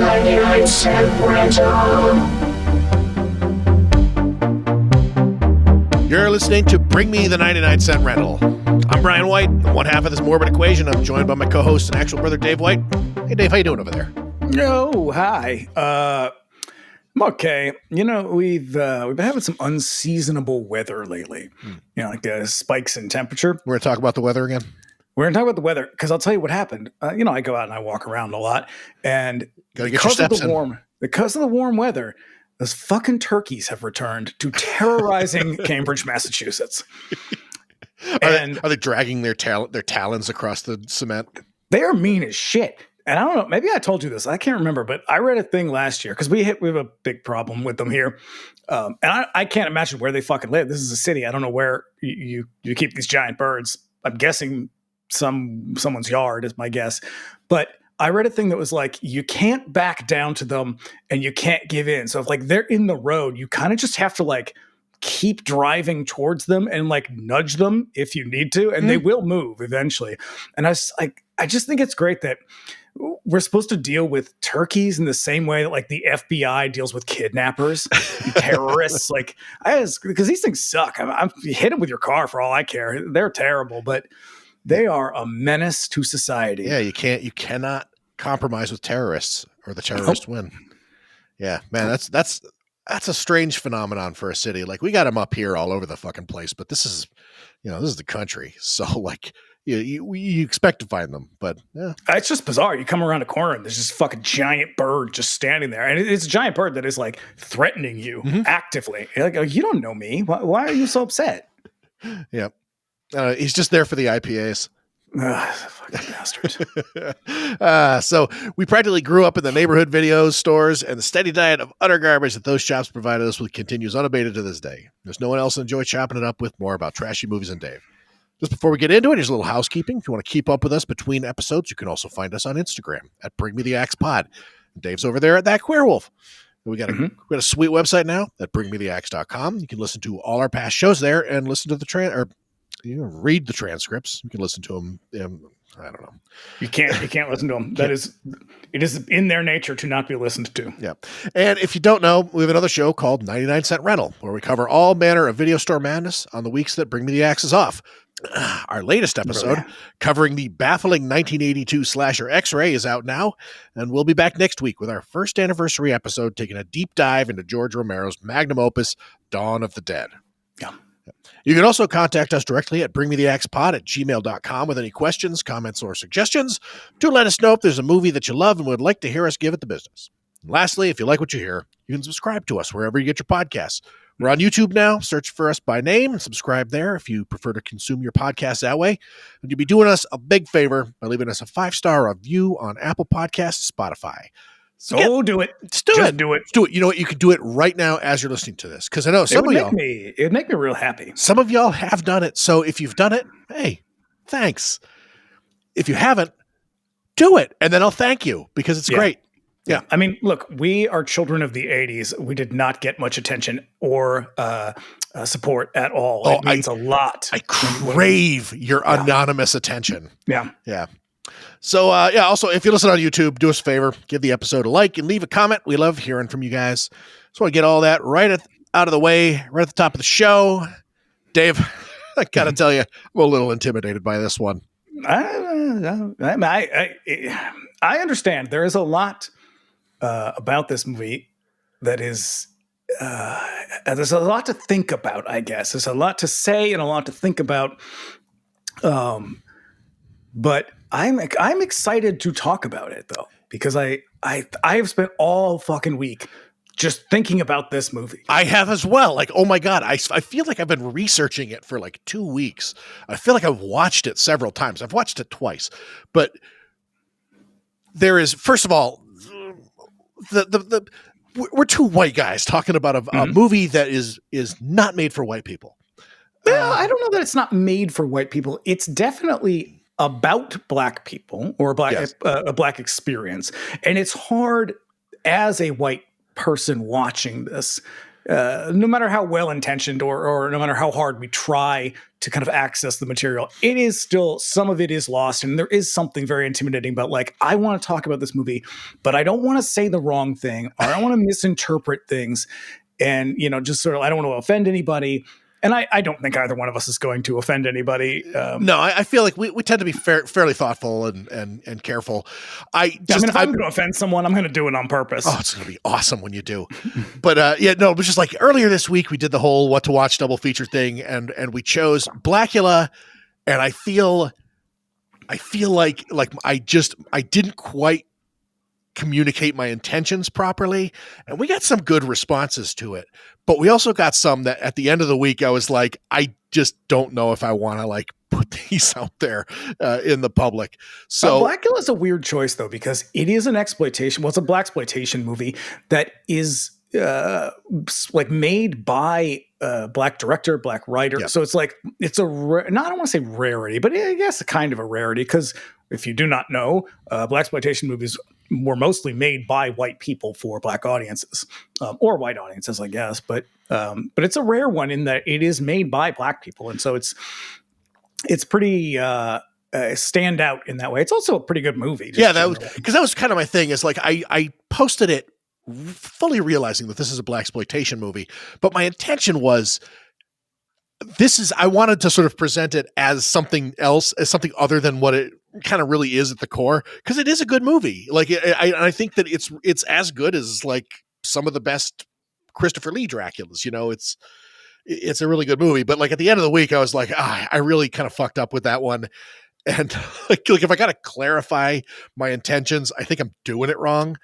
99-cent rental. You're listening to Bring Me the 99-Cent Rental. I'm Brian White, one half of this morbid equation. I'm joined by my co-host and actual brother, Dave White. Hey, Dave, how you doing over there? Oh, hi. I'm okay. You know, we've been having some unseasonable weather lately. You know, like spikes in temperature. We're going to talk about the weather again? We're going to talk about the weather because I'll tell you what happened. You know, I go out and I walk around a lot, and because of the warm weather, those fucking turkeys have returned to terrorizing Cambridge, Massachusetts. Are they dragging their talons across the cement? They are mean as shit. And I don't know, maybe I told you this. I can't remember, but I read a thing last year because we have a big problem with them here. And I can't imagine where they fucking live. This is a city. I don't know where you keep these giant birds. I'm guessing someone's yard is my guess. But I read a thing that was like, you can't back down to them and you can't give in. So if like they're in the road, you kind of just have to like keep driving towards them and like nudge them if you need to, and they will move eventually. And I just think it's great that we're supposed to deal with turkeys in the same way that like the FBI deals with kidnappers, and terrorists. Like, because these things suck. I'm hit them with your car for all I care. They're terrible, but they are a menace to society. Yeah, you cannot compromise with terrorists, or the terrorists win. Yeah, man, that's a strange phenomenon for a city. Like, we got them up here all over the fucking place, but this is the country. So like, you expect to find them, but yeah. It's just bizarre. You come around a corner and there's this fucking giant bird just standing there. And it's a giant bird that is like threatening you actively. You're like, oh, you don't know me. Why are you so upset? Yep. He's just there for the IPAs. Fucking bastard. So we practically grew up in the neighborhood videos, stores, and the steady diet of utter garbage that those shops provided us with continues unabated to this day. There's no one else to enjoy chopping it up with more about trashy movies than Dave. Just before we get into it, here's a little housekeeping. If you want to keep up with us between episodes, you can also find us on Instagram at Bring Me the Axe Pod. Dave's over there at That Queerwolf. We got a sweet website now at bringmetheaxe.com. You can listen to all our past shows there and listen to read the transcripts. You can listen to them. I don't know. You can't listen to them. It is in their nature to not be listened to. Yeah. And if you don't know, we have another show called 99-Cent Rental, where we cover all manner of video store madness on the weeks that Bring Me the Axe is off. Our latest episode covering the baffling 1982 slasher X-Ray is out now, and we'll be back next week with our first anniversary episode, taking a deep dive into George Romero's magnum opus, Dawn of the Dead. Yeah. You can also contact us directly at bringmetheaxepod@gmail.com with any questions, comments, or suggestions to let us know if there's a movie that you love and would like to hear us give it the business. And lastly, if you like what you hear, you can subscribe to us wherever you get your podcasts. We're on YouTube now. Search for us by name and subscribe there if you prefer to consume your podcast that way. And you'll be doing us a big favor by leaving us a 5-star review on Apple Podcasts, Spotify. So do it. Just do it. You know what? You can do it right now as you're listening to this, because I know some of y'all. It would make me real happy. Some of y'all have done it. So if you've done it, hey, thanks. If you haven't, do it, and then I'll thank you because it's great. Yeah. I mean, look, we are children of the 80s. We did not get much attention or support at all. It means a lot. I crave your anonymous attention. Yeah. Yeah. So, also, if you listen on YouTube, do us a favor, give the episode a like and leave a comment. We love hearing from you guys. Just want to get all that out of the way, right at the top of the show. Dave, I got to tell you, I'm a little intimidated by this one. I understand. There is a lot about this movie that is, there's a lot to think about, I guess. There's a lot to say and a lot to think about. But I'm excited to talk about it though, because I have spent all fucking week just thinking about this movie. I have as well. Like, oh my God, I feel like I've been researching it for like 2 weeks. I feel like I've watched it several times. I've watched it twice, but there is, first of all, we're two white guys talking about a movie that is not made for white people. Well, I don't know that it's not made for white people. It's definitely about black people or a black experience. And it's hard as a white person watching this no matter how well intentioned or no matter how hard we try to kind of access the material, it is still, some of it is lost. And there is something very intimidating about, like, I want to talk about this movie, but I don't want to say the wrong thing, or I don't want to misinterpret things. And, just sort of, I don't want to offend anybody. And I don't think either one of us is going to offend anybody. No, I feel like we tend to be fairly thoughtful and careful. If I'm going to offend someone, I'm going to do it on purpose. Oh, it's going to be awesome when you do. But it was just like earlier this week, we did the whole what to watch double feature thing, and we chose Blacula, and I feel like I didn't quite communicate my intentions properly, and we got some good responses to it, but we also got some that at the end of the week I was like, I just don't know if I want to like put these out there in the public. So Blacula is a weird choice though, because it is an exploitation. Well, it's a blaxploitation movie that is like made by black director, black writer. Yeah. So it's like, it's I don't want to say rarity, but I guess a kind of a rarity, because if you do not know, blaxploitation movies were mostly made by white people for black audiences, or white audiences, I guess. But it's a rare one in that it is made by black people, and so it's pretty stand out in that way. It's also a pretty good movie. Yeah, that was kind of my thing. Is like I posted it fully realizing that this is a blaxploitation movie, but my intention was, I wanted to sort of present it as something else, as something other than what it kind of really is at the core, because it is a good movie. Like I think that it's as good as like some of the best Christopher Lee Draculas. It's a really good movie. But like at the end of the week, I was like, I really kind of fucked up with that one. And like if I got to clarify my intentions, I think I'm doing it wrong.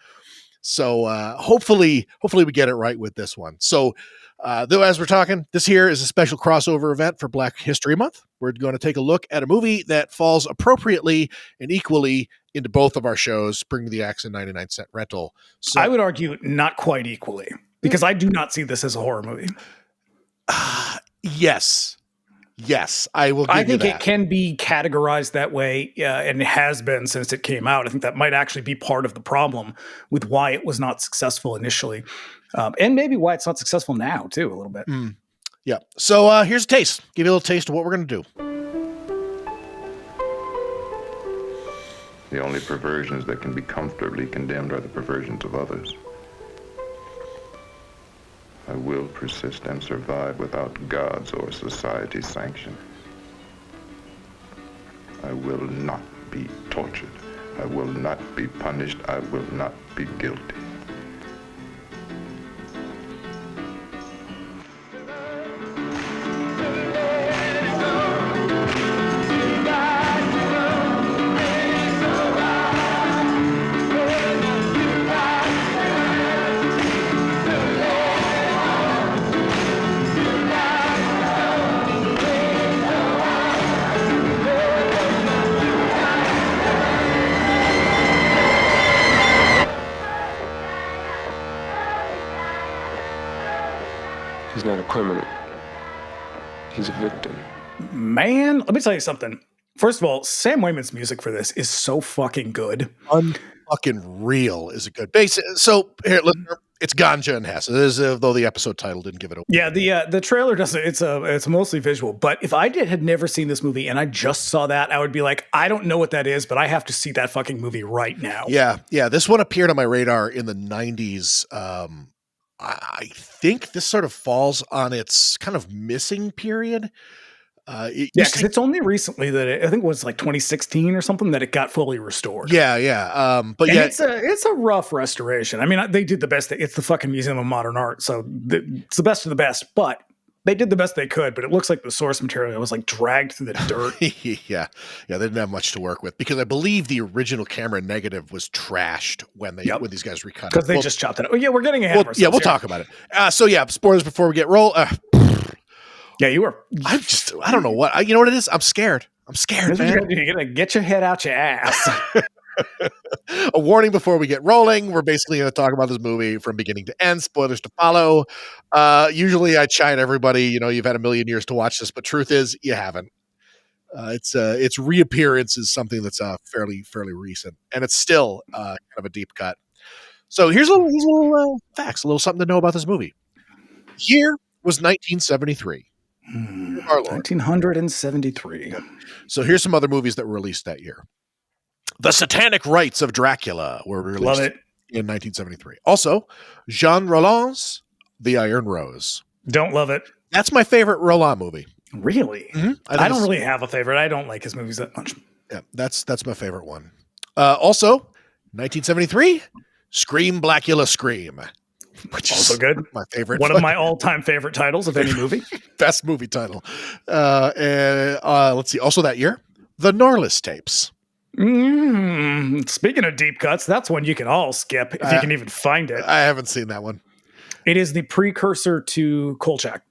So hopefully we get it right with this one. So though, as we're talking, this here is a special crossover event for Black History Month. We're going to take a look at a movie that falls appropriately and equally into both of our shows, Bring the Axe and 99-Cent Rental. So I would argue not quite equally, because I do not see this as a horror movie. Yes, I will give I think you that. It can be categorized that way, and it has been since it came out. I think that might actually be part of the problem with why it was not successful initially, and maybe why it's not successful now, too, a little bit. Yeah. So here's a taste. Give you a little taste of what we're going to do. The only perversions that can be comfortably condemned are the perversions of others. I will persist and survive without God's or society's sanction. I will not be tortured. I will not be punished. I will not be guilty. He's not a criminal. He's a victim. Man, let me tell you something. First of all, Sam Wayman's music for this is so fucking good. Unfucking real is a good base. So here, listener, it's Ganja Hess. It is, though the episode title didn't give it away. Yeah, the trailer doesn't. It's mostly visual. But if I had never seen this movie and I just saw that, I would be like, I don't know what that is, but I have to see that fucking movie right now. Yeah. This one appeared on my radar in the 90s. I think this sort of falls on its kind of missing period. Because it's only recently that I think it was like 2016 or something that it got fully restored. Yeah. But yeah, it's a rough restoration. I mean, they did the best. It's the fucking Museum of Modern Art, so it's the best of the best. But they did the best they could. But it looks like the source material was like dragged through the dirt. Yeah. They didn't have much to work with, because I believe the original camera negative was trashed when these guys recut it. Because they just chopped it up. Yeah, we're getting ahead of ourselves. Yeah, we'll talk about it. So yeah, spoilers before we get roll. Yeah, you were. I don't know what. You know what it is? I'm scared, man. You're going to get your head out your ass. A warning before we get rolling. We're basically going to talk about this movie from beginning to end. Spoilers to follow. Usually I chide everybody, you've had a million years to watch this, but truth is you haven't. Its reappearance is something that's fairly recent, and it's still kind of a deep cut. So here's a little facts, a little something to know about this movie. year was 1973. Our Lord. 1973. So here's some other movies that were released that year. The Satanic Rites of Dracula were released Love it. in 1973. Also, Jean Rollins' The Iron Rose. Don't love it. That's my favorite Roland movie. Really? Mm-hmm. I don't really have a favorite. I don't like his movies that much. Yeah, that's my favorite one. Also, 1973, Scream, Blacula, Scream. Which also is good. My favorite. One of my all-time favorite titles of any movie. Best movie title. Let's see. Also that year, The Norlis Tapes. Speaking of deep cuts, that's one you can all skip if you can even find it. I haven't seen that one. It is the precursor to Kolchak.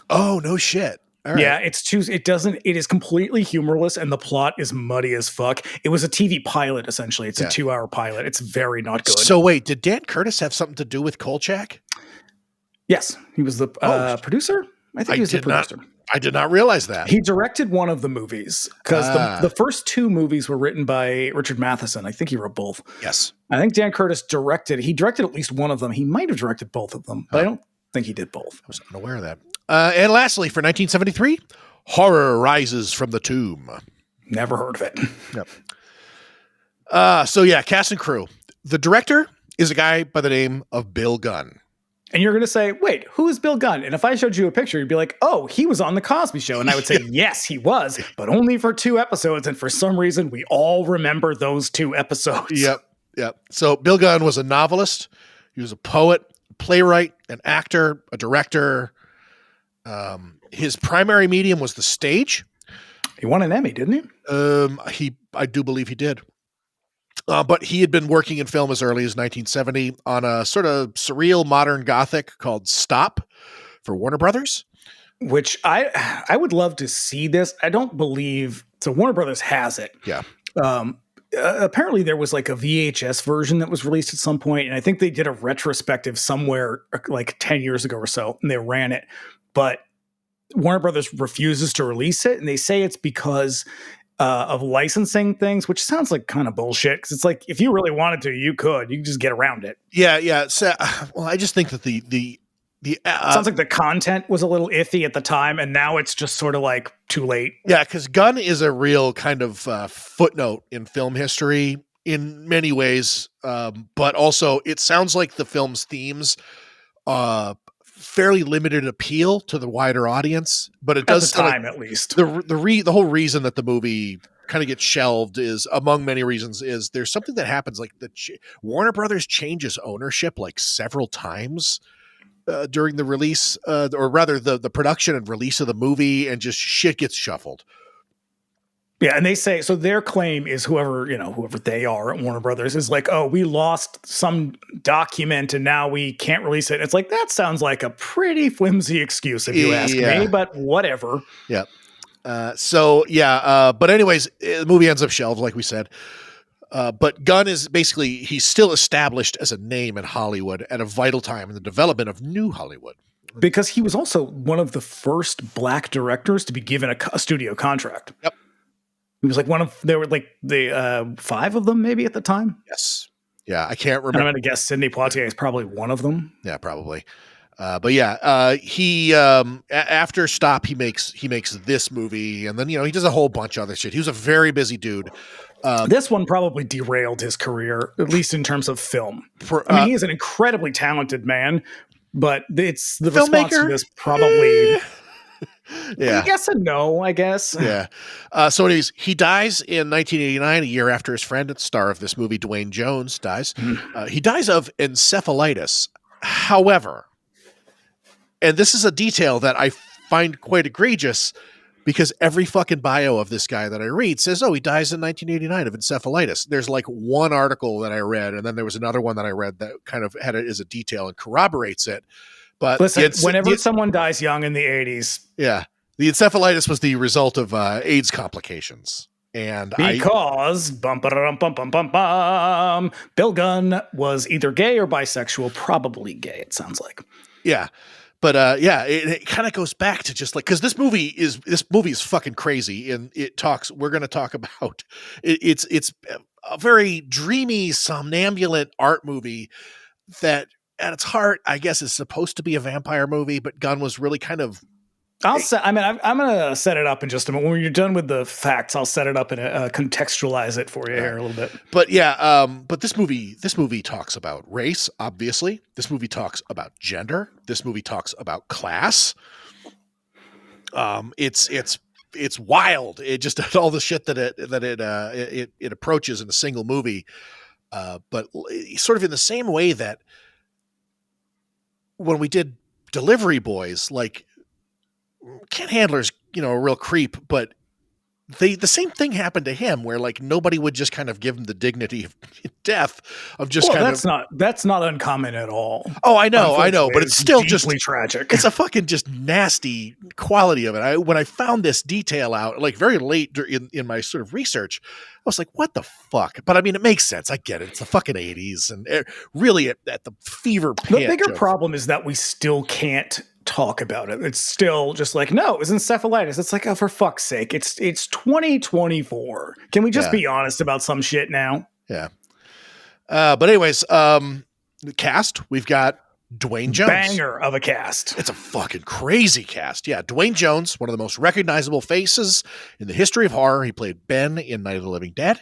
Oh, no shit. All right. Yeah, it is completely humorless and the plot is muddy as fuck. It was a TV pilot, essentially. It's a 2-hour pilot. It's very not good. So wait, did Dan Curtis have something to do with Kolchak? Yes, he was the producer. I think he was the producer. I did not realize that. He directed one of the movies because the first 2 movies were written by Richard Matheson. I think he wrote both. Yes. I think Dan Curtis directed at least one of them. He might have directed both of them, but I don't think he did both. I was unaware of that. And lastly, for 1973, Horror Rises from the Tomb. Never heard of it. Yep. So yeah, cast and crew. The director is a guy by the name of Bill Gunn. And you're going to say, wait, who is Bill Gunn? And if I showed you a picture, you'd be like, oh, he was on The Cosby Show. And I would say, yes, he was, but only for 2 episodes. And for some reason, we all remember those 2 episodes. Yep. So Bill Gunn was a novelist. He was a poet, playwright, an actor, a director. His primary medium was the stage. He won an Emmy, didn't he? I do believe he did. But he had been working in film as early as 1970 on a sort of surreal modern gothic called Stop for Warner Brothers. Which I would love to see this. I don't believe so. Warner Brothers has it. Yeah. Apparently there was like a VHS version that was released at some point, and I think they did a retrospective somewhere like 10 years ago or so, and they ran it. But Warner Brothers refuses to release it, and they say it's because of licensing things, which sounds like kind of bullshit. Because it's like, if you really wanted to, you could just get around it. Yeah. So, well, I just think that the sounds like the content was a little iffy at the time, and now it's just sort of like too late. Yeah, because Gunn is a real kind of footnote in film history in many ways, but also it sounds like the film's themes fairly limited appeal to the wider audience, but it does at the time, at least. The whole reason that the movie kind of gets shelved is, among many reasons, is there's something that happens, like Warner Brothers changes ownership like several times during the release, or rather the production and release of the movie, and just shit gets shuffled. Yeah, and they say, so their claim is whoever they are at Warner Brothers is like, oh, we lost some document and now we can't release it. It's like, that sounds like a pretty flimsy excuse if you ask me, but whatever. Yeah. But anyways, the movie ends up shelved, like we said. But Gunn is basically, he's still established as a name in Hollywood at a vital time in the development of new Hollywood. Because he was also one of the first black directors to be given a studio contract. Yep. He was like there were like the 5 of them maybe at the time. Yes. Yeah, I can't remember. And I'm going to guess Sidney Poitier is probably one of them. Yeah, probably. He after Stop, he makes this movie, and then he does a whole bunch of other shit. He was a very busy dude. This one probably derailed his career, at least in terms of film. He is an incredibly talented man, but it's the response to this probably. Yeah. Yes and no, I guess. Yeah. So anyways, he dies in 1989, a year after his friend and star of this movie, Duane Jones, dies. He dies of encephalitis. However, and this is a detail that I find quite egregious, because every fucking bio of this guy that I read says, oh, he dies in 1989 of encephalitis. There's like one article that I read, and then there was another one that I read that kind of had it as a detail and corroborates it. But listen, whenever someone dies young in the 80s. Yeah. The encephalitis was the result of AIDS complications. And because Bill Gunn was either gay or bisexual, probably gay, it sounds like. Yeah. But it kind of goes back to just like, because this movie is fucking crazy, and we're going to talk about it's a very dreamy, somnambulant art movie that at its heart, I guess it's supposed to be a vampire movie, but Gunn was really kind of. I'm going to set it up in just a moment. When you're done with the facts, I'll set it up and contextualize it for you here a little bit. But yeah, but this movie talks about race, obviously. This movie talks about gender. This movie talks about class. It's wild. It just all the shit that it approaches in a single movie. But sort of in the same way that when we did Delivery Boys, like Ken Handler's, a real creep, but the same thing happened to him where like nobody would just kind of give him the dignity of death of just that's not uncommon at all. Oh, I know, but it's still just tragic. It's a fucking just nasty quality of it. When I found this detail out, like very late in my sort of research, I was like, what the fuck? But I mean, it makes sense. I get it. It's the fucking 80s and really at the fever pitch. The bigger problem is that we still can't talk about it. It's still just like, no, it was encephalitis. It's like, oh, for fuck's sake, it's 2024. Can we just be honest about some shit now? Yeah. But anyways, the cast, we've got Duane Jones. Banger of a cast. It's a fucking crazy cast. Yeah, Duane Jones, one of the most recognizable faces in the history of horror. He played Ben in Night of the Living Dead.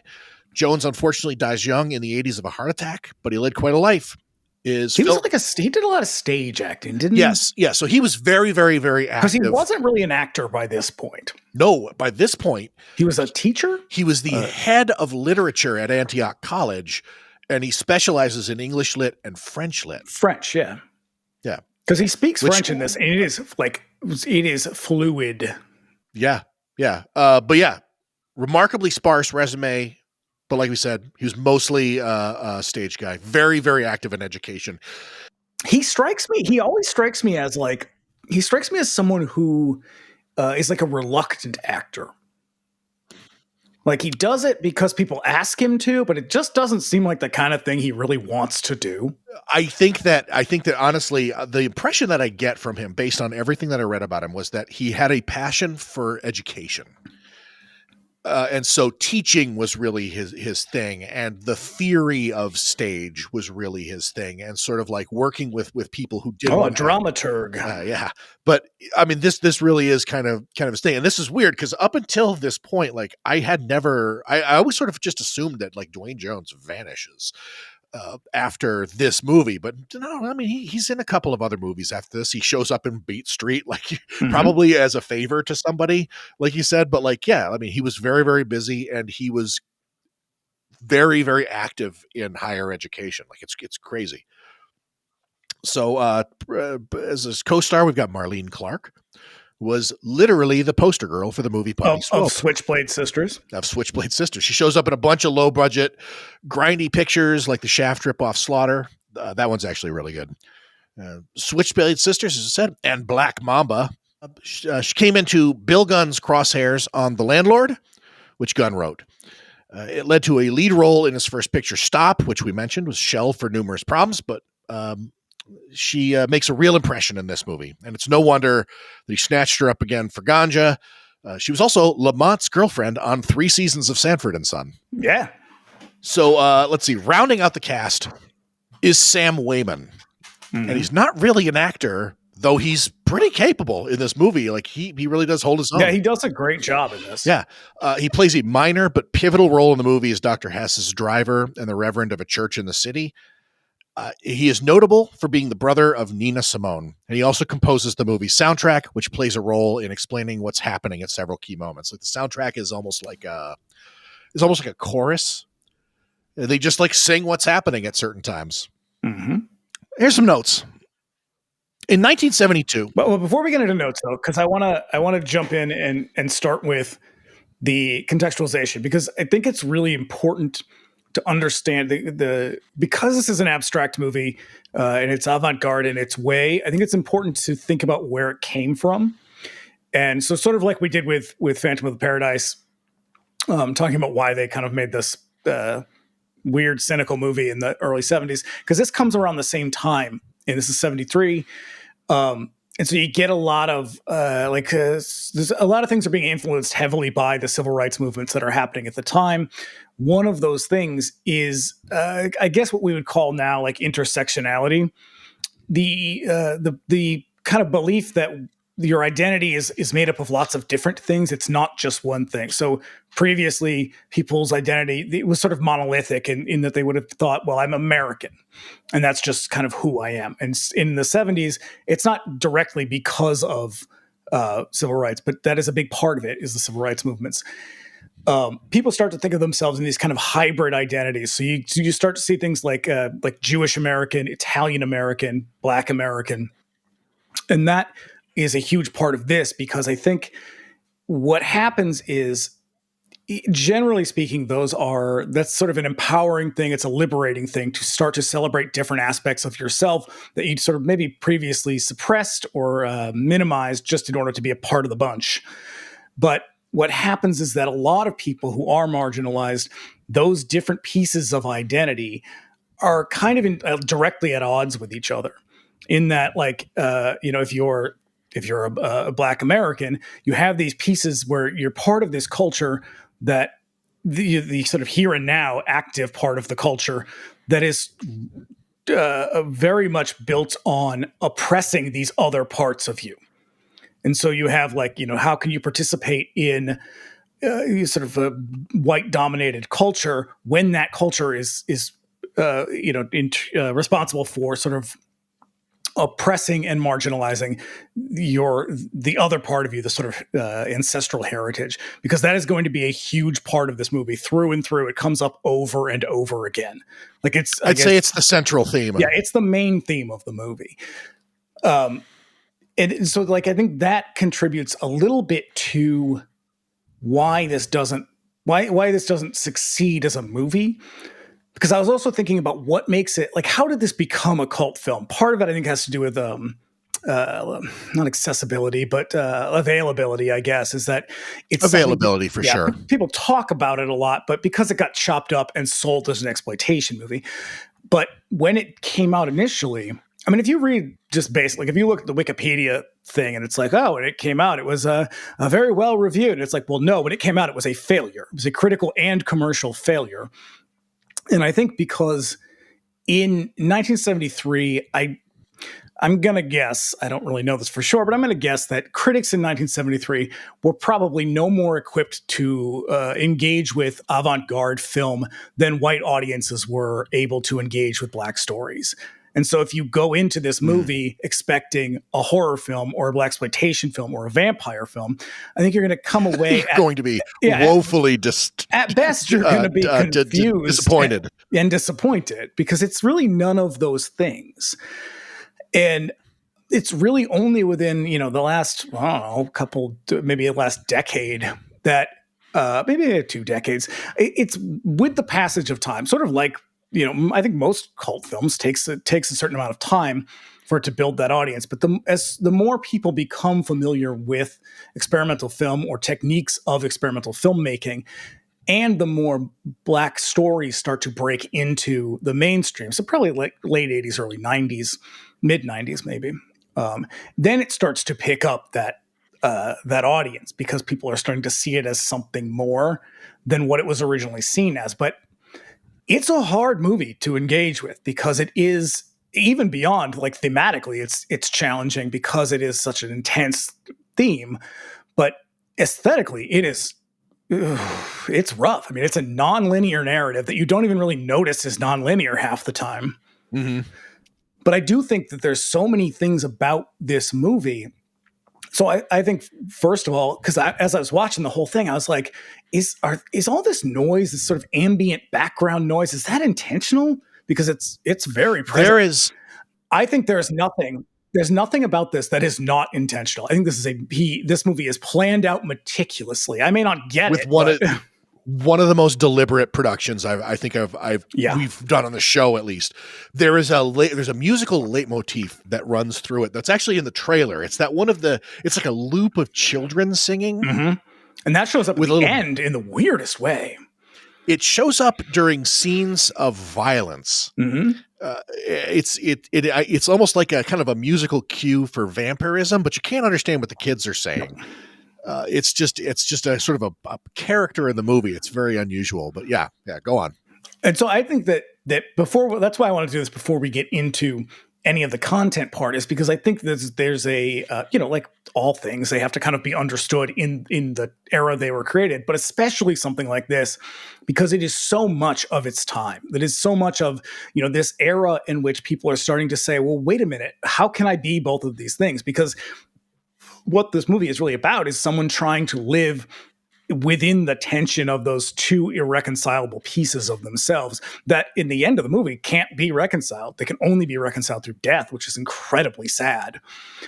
Jones unfortunately dies young in the 80s of a heart attack, but he led quite a life. He did a lot of stage acting, didn't he? Yes, yeah. So he was very, very, very active. Because he wasn't really an actor by this point. No, by this point. He was a teacher? He was the head of literature at Antioch College, and he specializes in English lit and French lit. French, yeah. Yeah. Because he speaks French in this, and it is fluid. Yeah, yeah. But yeah, remarkably sparse resume. But like we said, he was mostly a stage guy, very, very active in education. He always strikes me as someone who is like a reluctant actor. Like he does it because people ask him to, but it just doesn't seem like the kind of thing he really wants to do. I think that honestly, the impression that I get from him based on everything that I read about him was that he had a passion for education. And so teaching was really his thing, and the theory of stage was really his thing, and sort of like working with people who did. Oh, a dramaturg. Yeah. But I mean, this really is kind of his thing. And this is weird because up until this point, like I always sort of just assumed that like Duane Jones vanishes after this movie, but no, I mean, he's in a couple of other movies after this. He shows up in Beat Street, like probably as a favor to somebody, like you said, but like, yeah, I mean, he was very, very busy and he was very, very active in higher education. Like it's crazy. So, as his co-star, we've got Marlene Clark, was literally the poster girl for the movie of Switchblade Sisters. She shows up in a bunch of low budget, grindy pictures like the Shaft ripoff Slaughter. That one's actually really good. Switchblade Sisters, as I said, and Black Mamba. She came into Bill Gunn's crosshairs on The Landlord, which Gunn wrote. It led to a lead role in his first picture, Stop, which we mentioned was shelved for numerous problems, but she makes a real impression in this movie, and it's no wonder that he snatched her up again for Ganja. She was also Lamont's girlfriend on 3 seasons of Sanford and Son. Yeah. So let's see. Rounding out the cast is Sam Wayman, and he's not really an actor, though he's pretty capable in this movie. Like he really does hold his own. Yeah, he does a great job in this. Yeah, he plays a minor but pivotal role in the movie as Dr. Hess's driver and the reverend of a church in the city. He is notable for being the brother of Nina Simone, and he also composes the movie's soundtrack, which plays a role in explaining what's happening at several key moments. Like the soundtrack is almost like a chorus. They just like sing what's happening at certain times. Mm-hmm. Here's some notes. In 1972. Well, before we get into notes, though, because I want to jump in and start with the contextualization, because I think it's really important to understand because this is an abstract movie and it's avant-garde in its way. I think it's important to think about where it came from. And so sort of like we did with Phantom of the Paradise, talking about why they kind of made this weird, cynical movie in the early 70s, because this comes around the same time, and this is 73. And so you get a lot of there's a lot of things are being influenced heavily by the civil rights movements that are happening at the time. One of those things is, I guess, what we would call now like intersectionality. the kind of belief that your identity is made up of lots of different things. It's not just one thing. So previously, people's identity, it was sort of monolithic in that they would have thought, well, I'm American, and that's just kind of who I am. And in the 70s, it's not directly because of civil rights, but that is a big part of it, is the civil rights movements. People start to think of themselves in these kind of hybrid identities. So you start to see things like Jewish American, Italian American, Black American, and that is a huge part of this, because I think what happens is, generally speaking, that's sort of an empowering thing. It's a liberating thing to start to celebrate different aspects of yourself that you'd sort of maybe previously suppressed or minimized just in order to be a part of the bunch. But what happens is that a lot of people who are marginalized, those different pieces of identity are kind of directly at odds with each other. In that, like, if you're a Black American, you have these pieces where you're part of this culture that the sort of here and now active part of the culture that is very much built on oppressing these other parts of you. And so you have, like, how can you participate in sort of a white dominated culture when that culture is responsible for sort of oppressing and marginalizing the other part of you, the sort of ancestral heritage, because that is going to be a huge part of this movie through and through. It comes up over and over again. Like, I'd say it's the central theme. Yeah, it's the main theme of the movie. And so, like, I think that contributes a little bit to why this doesn't succeed as a movie. Because I was also thinking about what makes it, like, how did this become a cult film? Part of it, I think, has to do with not accessibility, but availability, I guess, is that it's availability for sure. People talk about it a lot, but because it got chopped up and sold as an exploitation movie. But when it came out initially, I mean, if you read just basically, if you look at the Wikipedia thing and it's like, oh, when it came out, it was a very well reviewed. And it's like, well, no, when it came out, it was a failure. It was a critical and commercial failure. And I think because in 1973, I'm going to guess, I don't really know this for sure, but I'm going to guess that critics in 1973 were probably no more equipped to engage with avant-garde film than white audiences were able to engage with Black stories. And so if you go into this movie expecting a horror film or a blaxploitation film or a vampire film, I think you're going to come away going to be woefully at best you're going to be confused, disappointed and disappointed, because it's really none of those things. And it's really only within, the last, maybe the last decade that maybe 2 decades, it's with the passage of time, sort of like, I think most cult films takes a certain amount of time for it to build that audience. But as the more people become familiar with experimental film or techniques of experimental filmmaking, and the more Black stories start to break into the mainstream, so probably like late 80s, early 90s, mid 90s maybe, then it starts to pick up that audience, because people are starting to see it as something more than what it was originally seen as. But it's a hard movie to engage with, because it is, even beyond like thematically, it's challenging because it is such an intense theme, but aesthetically it's rough. I mean, it's a non-linear narrative that you don't even really notice is non-linear half the time. Mm-hmm. But I do think that there's so many things about this movie. So I think, first of all, because as I was watching the whole thing, I was like, is all this noise, this sort of ambient background noise, is that intentional? Because it's very present. I think there's nothing about this that is not intentional. I think this movie is planned out meticulously. I may not get one of the most deliberate productions we've done on the show, at least. There's a musical leitmotif that runs through it that's actually in the trailer. It's it's like a loop of children singing. Mm-hmm. And that shows up at the end in the weirdest way. It shows up during scenes of violence. Mm-hmm. It's almost like a kind of a musical cue for vampirism, but you can't understand what the kids are saying. It's just a sort of a character in the movie. It's very unusual, but yeah, go on. And so I think that before, that's why I want to do this before we get into any of the content part is because I think there's a like all things, they have to kind of be understood in the era they were created, but especially something like this because it is so much of its time. That is so much of this era in which people are starting to say, well, wait a minute, how can I be both of these things? Because what this movie is really about is someone trying to live within the tension of those two irreconcilable pieces of themselves that in the end of the movie can't be reconciled. They can only be reconciled through death, which is incredibly sad.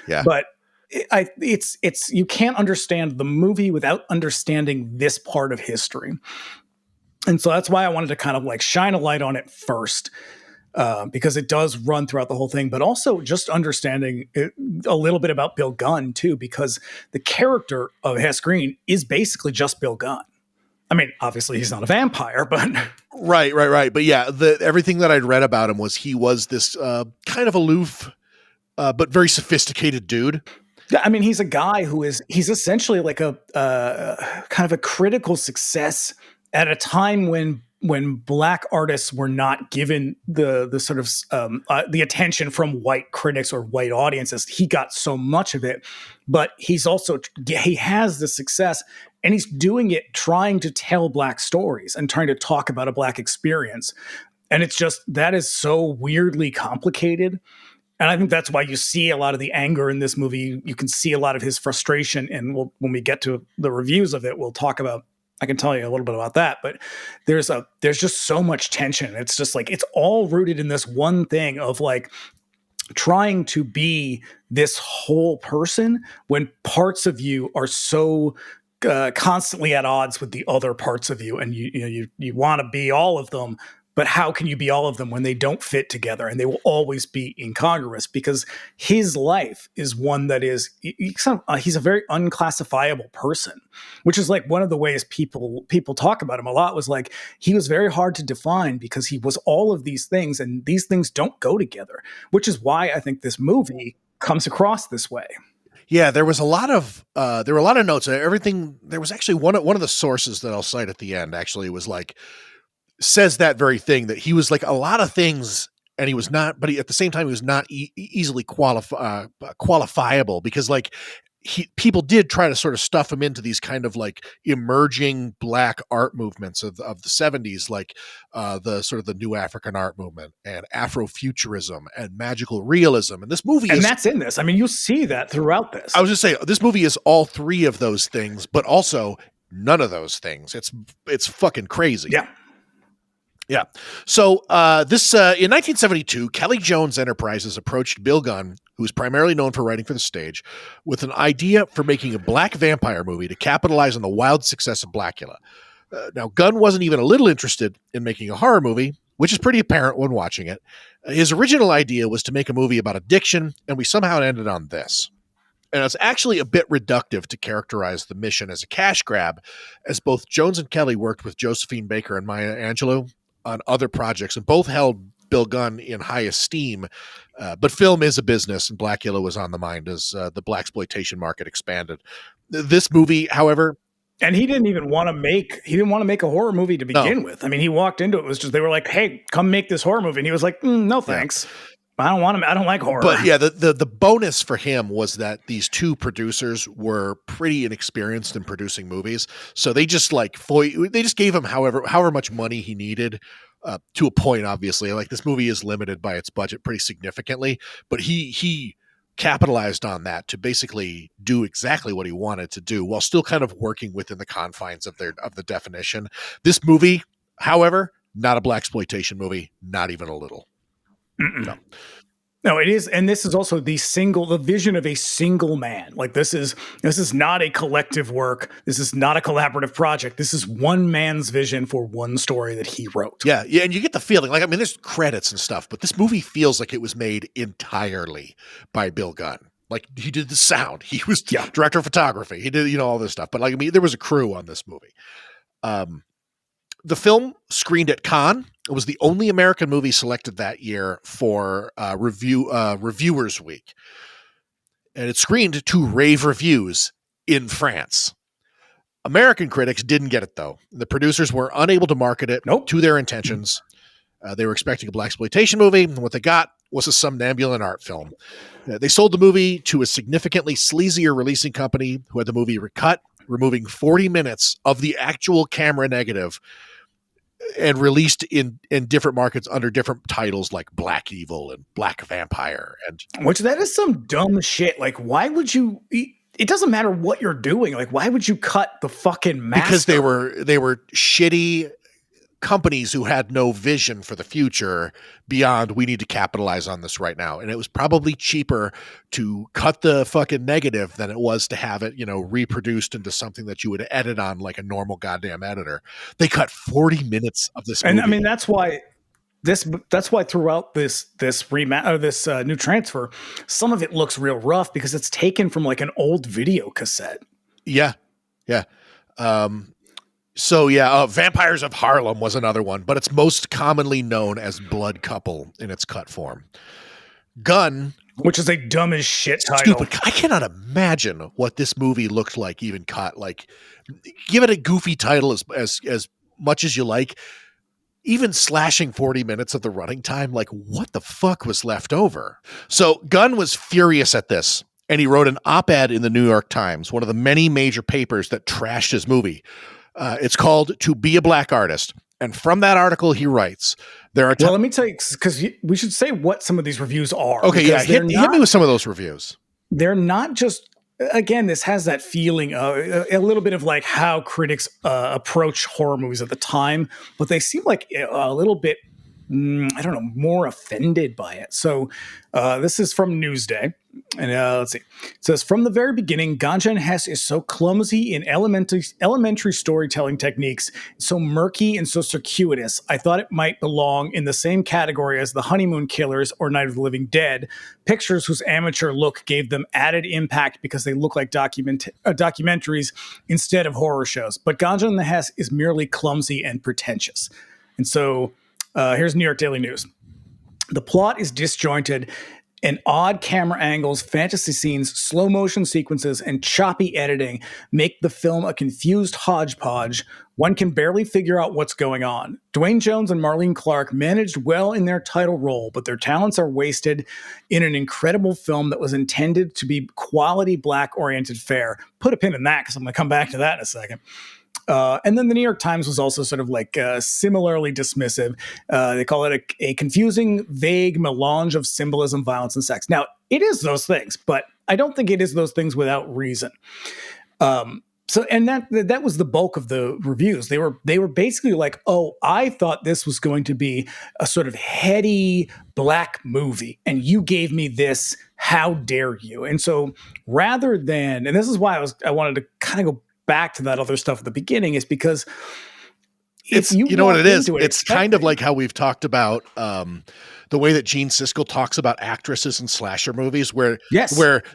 Yeah. But it's you can't understand the movie without understanding this part of history. And so that's why I wanted to kind of like shine a light on it first. Because it does run throughout the whole thing, but also just understanding a little bit about Bill Gunn too, because the character of Hess Green is basically just Bill Gunn. I mean, obviously he's not a vampire, but right. But yeah, everything that I'd read about him was he was this kind of aloof, but very sophisticated dude. I mean, he's a guy he's essentially like a kind of a critical success at a time when Black artists were not given the sort of the attention from white critics or white audiences. He got so much of it, but he has the success, and he's doing it trying to tell Black stories and trying to talk about a Black experience. And it's just, that is so weirdly complicated. And I think that's why you see a lot of the anger in this movie. You can see a lot of his frustration. And when we get to the reviews of it, we'll talk about, I can tell you a little bit about that, but there's just so much tension. It's just like, it's all rooted in this one thing of like trying to be this whole person when parts of you are so constantly at odds with the other parts of you. And you want to be all of them, but how can you be all of them when they don't fit together? And they will always be incongruous because his life is one that is, he's a very unclassifiable person, which is like one of the ways people talk about him a lot was like, he was very hard to define because he was all of these things and these things don't go together, which is why I think this movie comes across this way. Yeah, there was a lot of notes. Everything, there was actually one of the sources that I'll cite at the end actually was like, says that very thing, that he was like a lot of things and he was not, but at the same time, he was not easily qualifiable because like people did try to sort of stuff him into these kind of like emerging Black art movements of the 70s, like the sort of the new African art movement and Afrofuturism and magical realism. And this movie that's in this. I mean, you'll see that throughout this. I was just saying, this movie is all three of those things, but also none of those things. It's fucking crazy. Yeah. Yeah. So this in 1972, Kelly Jones Enterprises approached Bill Gunn, who is primarily known for writing for the stage, with an idea for making a Black vampire movie to capitalize on the wild success of Blacula. Now, Gunn wasn't even a little interested in making a horror movie, which is pretty apparent when watching it. His original idea was to make a movie about addiction, and we somehow ended on this. And it's actually a bit reductive to characterize the mission as a cash grab, as both Jones and Kelly worked with Josephine Baker and Maya Angelou on other projects, and both held Bill Gunn in high esteem. But film is a business, and Blacula was on the mind as the blaxploitation market expanded. This movie, however, and he didn't want to make a horror movie to begin with. I mean, he walked into it, was just, they were like, "Hey, come make this horror movie," and he was like, "No, thanks." Yeah. I don't like horror. But yeah, the bonus for him was that these two producers were pretty inexperienced in producing movies. So they just gave him however much money he needed, to a point, obviously. Like, this movie is limited by its budget pretty significantly, but he capitalized on that to basically do exactly what he wanted to do while still kind of working within the confines of the definition. This movie, however, not a blaxploitation movie, not even a little. No, it is, and this is also the vision of a single man. Like, this is not a collective work. This is not a collaborative project. This is one man's vision for one story that he wrote. Yeah, and you get the feeling, like, I mean, there's credits and stuff, but this movie feels like it was made entirely by Bill Gunn. Like, he did the sound, he was director of photography, he did all this stuff. But like, I mean, there was a crew on this movie. The film screened at Cannes. It was the only American movie selected that year for Reviewers Week. And it screened to rave reviews in France. American critics didn't get it, though. The producers were unable to market it to their intentions. They were expecting a blaxploitation movie, and what they got was a somnambulant art film. They sold the movie to a significantly sleazier releasing company who had the movie recut, removing 40 minutes of the actual camera negative and released in different markets under different titles like Black Evil and Black Vampire. And which that is some dumb shit. Like, why would you? It doesn't matter what you're doing. Like, why would you cut the fucking master? Because they were shitty companies who had no vision for the future beyond we need to capitalize on this right now. And it was probably cheaper to cut the fucking negative than it was to have it, reproduced into something that you would edit on like a normal goddamn editor. They cut 40 minutes of this movie. And I mean, that's why throughout this new transfer, some of it looks real rough because it's taken from like an old video cassette. Yeah. Yeah. So yeah, Vampires of Harlem was another one, but it's most commonly known as Blood Couple in its cut form. Gunn, which is a dumb as shit title. Stupid. I cannot imagine what this movie looked like even cut. Like, give it a goofy title as much as you like. Even slashing 40 minutes of the running time, like what the fuck was left over? So Gunn was furious at this, and he wrote an op-ed in the New York Times, one of the many major papers that trashed his movie. It's called "To Be a Black Artist." And from that article, he writes, there are... Well, let me tell you, because we should say what some of these reviews are. Okay, yeah, hit me with some of those reviews. They're not just... Again, this has that feeling of a little bit of like how critics approach horror movies at the time, but they seem like a little bit, I don't know, more offended by it. So this is from Newsday. And let's see. It says, from the very beginning, Ganja Hess is so clumsy in elementary storytelling techniques, so murky and so circuitous. I thought it might belong in the same category as The Honeymoon Killers or Night of the Living Dead, pictures whose amateur look gave them added impact because they look like documentaries instead of horror shows. But Ganja Hess is merely clumsy and pretentious. And so here's New York Daily News. The plot is disjointed, and odd camera angles, fantasy scenes, slow motion sequences, and choppy editing make the film a confused hodgepodge. One can barely figure out what's going on. Duane Jones and Marlene Clark managed well in their title role, but their talents are wasted in an incredible film that was intended to be quality black-oriented fare. Put a pin in that because I'm going to come back to that in a second. And then the New York Times was also sort of like similarly dismissive. They call it a confusing, vague melange of symbolism, violence, and sex. Now, it is those things, but I don't think it is those things without reason. And that was the bulk of the reviews. They were basically like, oh, I thought this was going to be a sort of heady black movie, and you gave me this. How dare you? And so rather than, and this is why I wanted to kind of go back to that other stuff at the beginning, is because it's, you know what it is? It's kind of like how we've talked about the way that Gene Siskel talks about actresses in slasher movies, where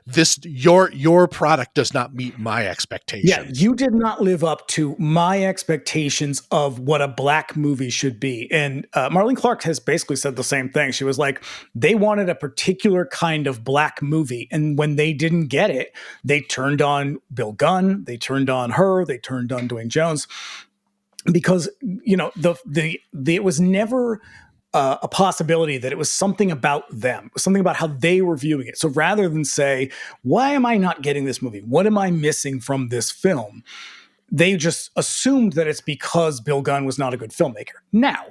this your product does not meet my expectations. Yeah, you did not live up to my expectations of what a black movie should be. And Marlene Clark has basically said the same thing. She was like, they wanted a particular kind of black movie, and when they didn't get it, they turned on Bill Gunn, they turned on her, they turned on Duane Jones, because it was never a possibility that it was something about them, something about how they were viewing it. So rather than say, why am I not getting this movie? What am I missing from this film? They just assumed that it's because Bill Gunn was not a good filmmaker. Now,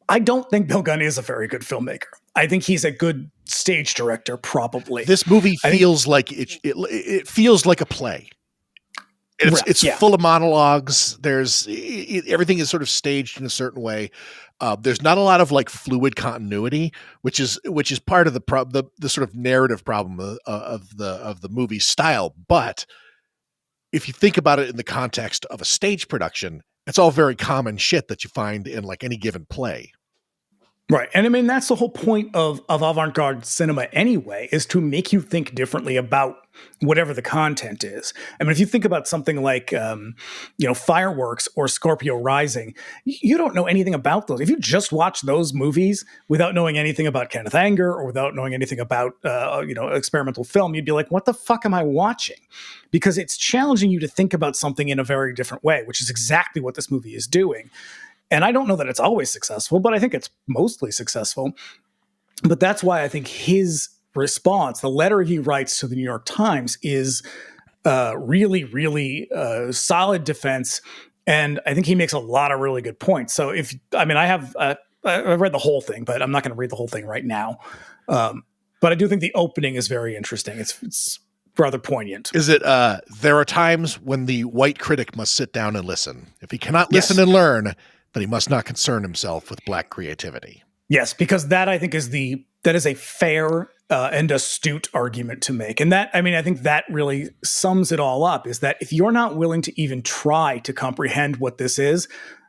I don't think Bill Gunn is a very good filmmaker. I think he's a good stage director, probably. This movie feels like it feels like a play. It's full of monologues. Everything is sort of staged in a certain way. There's not a lot of like fluid continuity, which is part of the sort of narrative problem of the movie's style. But if you think about it in the context of a stage production, it's all very common shit that you find in like any given play. Right. And I mean, that's the whole point of avant-garde cinema anyway, is to make you think differently about whatever the content is. I mean, if you think about something like, Fireworks or Scorpio Rising, you don't know anything about those. If you just watch those movies without knowing anything about Kenneth Anger or without knowing anything about, experimental film, you'd be like, what the fuck am I watching? Because it's challenging you to think about something in a very different way, which is exactly what this movie is doing. And I don't know that it's always successful, but I think it's mostly successful. But that's why I think his response, the letter he writes to the New York Times, is really, really solid defense. And I think he makes a lot of really good points. So I've read the whole thing, but I'm not going to read the whole thing right now. But I do think the opening is very interesting. It's rather poignant. Is it, there are times when the white critic must sit down and listen. If he cannot listen and learn, then he must not concern himself with black creativity. Yes, because that I think is a fair and astute argument to make. And that, I mean, I think that really sums it all up, is that if you're not willing to even try to comprehend what this is,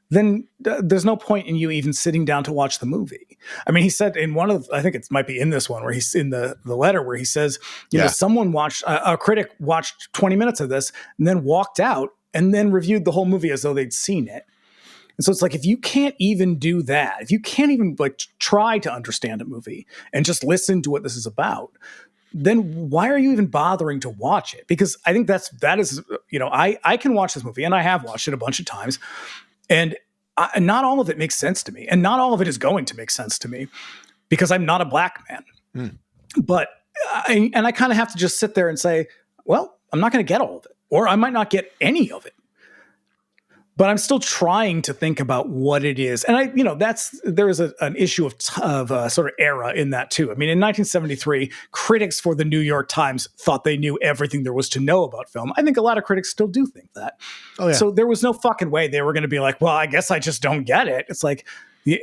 then there's no point in you even sitting down to watch the movie. I mean, he said in one of, I think it might be in this one, where he's in the letter where he says, you know, someone watched, a critic watched 20 minutes of this and then walked out and then reviewed the whole movie as though they'd seen it. And so it's like, if you can't even do that, if you can't even like try to understand a movie and just listen to what this is about, then why are you even bothering to watch it? Because I think that is, you know, I can watch this movie, and I have watched it a bunch of times, and not all of it makes sense to me, and not all of it is going to make sense to me because I'm not a black man. But I kind of have to just sit there and say, well, I'm not going to get all of it, or I might not get any of it. But I'm still trying to think about what it is. And there is an issue of sort of era in that too. I mean, in 1973, critics for the New York Times thought they knew everything there was to know about film. I think a lot of critics still do think that. Oh, yeah. So there was no fucking way they were going to be like, well, I guess I just don't get it. It's like,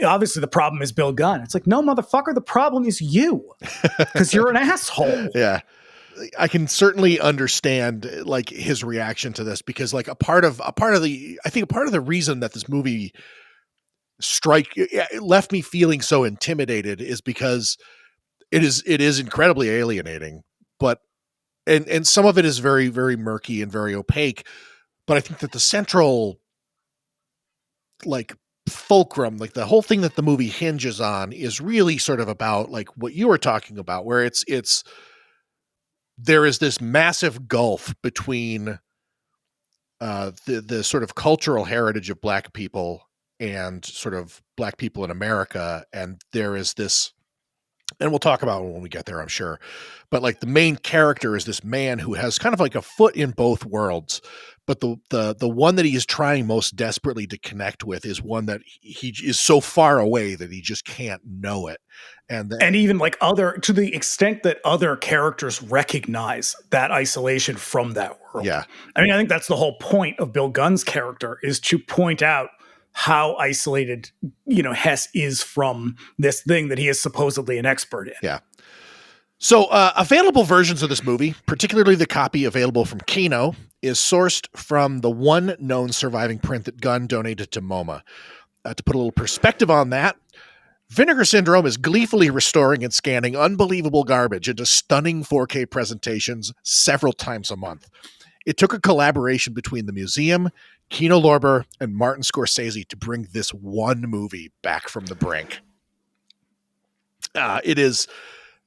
obviously the problem is Bill Gunn. It's like, no, motherfucker, the problem is you, because you're an asshole. Yeah. I can certainly understand like his reaction to this, because like a part of the reason that this movie left me feeling so intimidated is because it is incredibly alienating, but and some of it is very, very murky and very opaque. But I think that the central like fulcrum, like the whole thing that the movie hinges on, is really sort of about like what you were talking about, where there is this massive gulf between the sort of cultural heritage of black people and sort of black people in America. And there is this, and we'll talk about it when we get there, I'm sure. But like the main character is this man who has kind of like a foot in both worlds. But the one that he is trying most desperately to connect with is one that he is so far away that he just can't know it. And even like to the extent that other characters recognize that isolation from that world. Yeah. I mean, I think that's the whole point of Bill Gunn's character, is to point out how isolated, you know, Hess is from this thing that he is supposedly an expert in. Yeah. So available versions of this movie, particularly the copy available from Kino, is sourced from the one known surviving print that Gunn donated to MoMA. To put a little perspective on that, Vinegar Syndrome is gleefully restoring and scanning unbelievable garbage into stunning 4K presentations several times a month. It took a collaboration between the museum, Kino Lorber, and Martin Scorsese to bring this one movie back from the brink. It is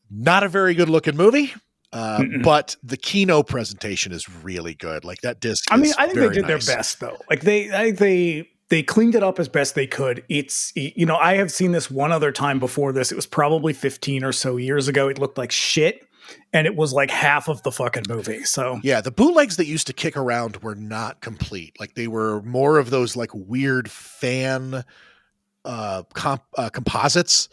not a very good looking movie, but the Kino presentation is really good. Like that disc. I mean, I think they did their best though. Like they cleaned it up as best they could. It's, you know, I have seen this one other time before this. It was probably 15 or so years ago. It looked like shit, and it was like half of the fucking movie. So yeah, the bootlegs that used to kick around were not complete. Like they were more of those like weird fan composites.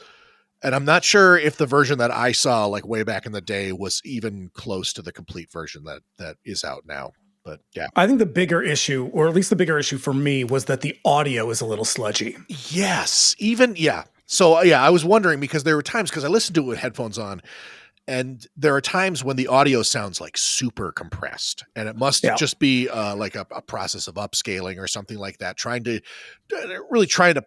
And I'm not sure if the version that I saw like way back in the day was even close to the complete version that is out now. But yeah, I think the bigger issue, or at least the bigger issue for me, was that the audio is a little sludgy. Yes, yeah. So yeah, I was wondering, because there were times, because I listened to it with headphones on, and there are times when the audio sounds like super compressed, and it must just be like a process of upscaling or something like that, trying to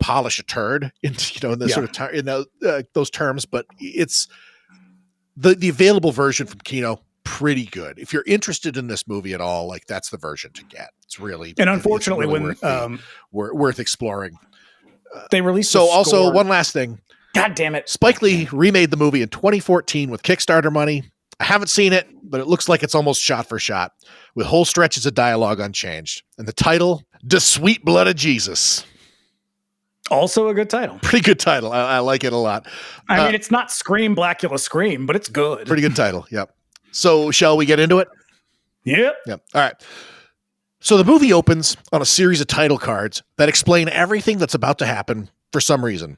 polish a turd into, in the sort of those terms. But it's the available version from Kino, pretty good. If you're interested in this movie at all, like that's the version to get. It's really, and unfortunately, worth exploring. They released. So also one last thing. God damn it. Spike Lee remade the movie in 2014 with Kickstarter money. I haven't seen it, but it looks like it's almost shot for shot, with whole stretches of dialogue unchanged. And the title, "The Sweet Blood of Jesus." Also a good title. Pretty good title. I like it a lot. I mean, it's not Scream, Blacula, Scream, but it's good. Pretty good title. Yep. So shall we get into it? Yep. Yep. All right. So the movie opens on a series of title cards that explain everything that's about to happen for some reason.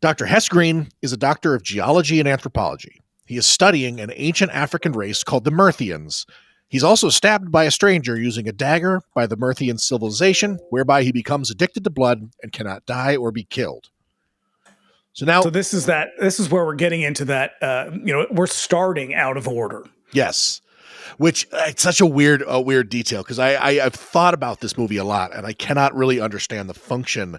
Dr. Hess Green is a doctor of geology and anthropology. He is studying an ancient African race called the Myrthians. He's also stabbed by a stranger using a dagger by the Myrthian civilization, whereby he becomes addicted to blood and cannot die or be killed. So this is where we're getting into that. We're starting out of order. Yes. Which it's such a weird detail because I've thought about this movie a lot and I cannot really understand the function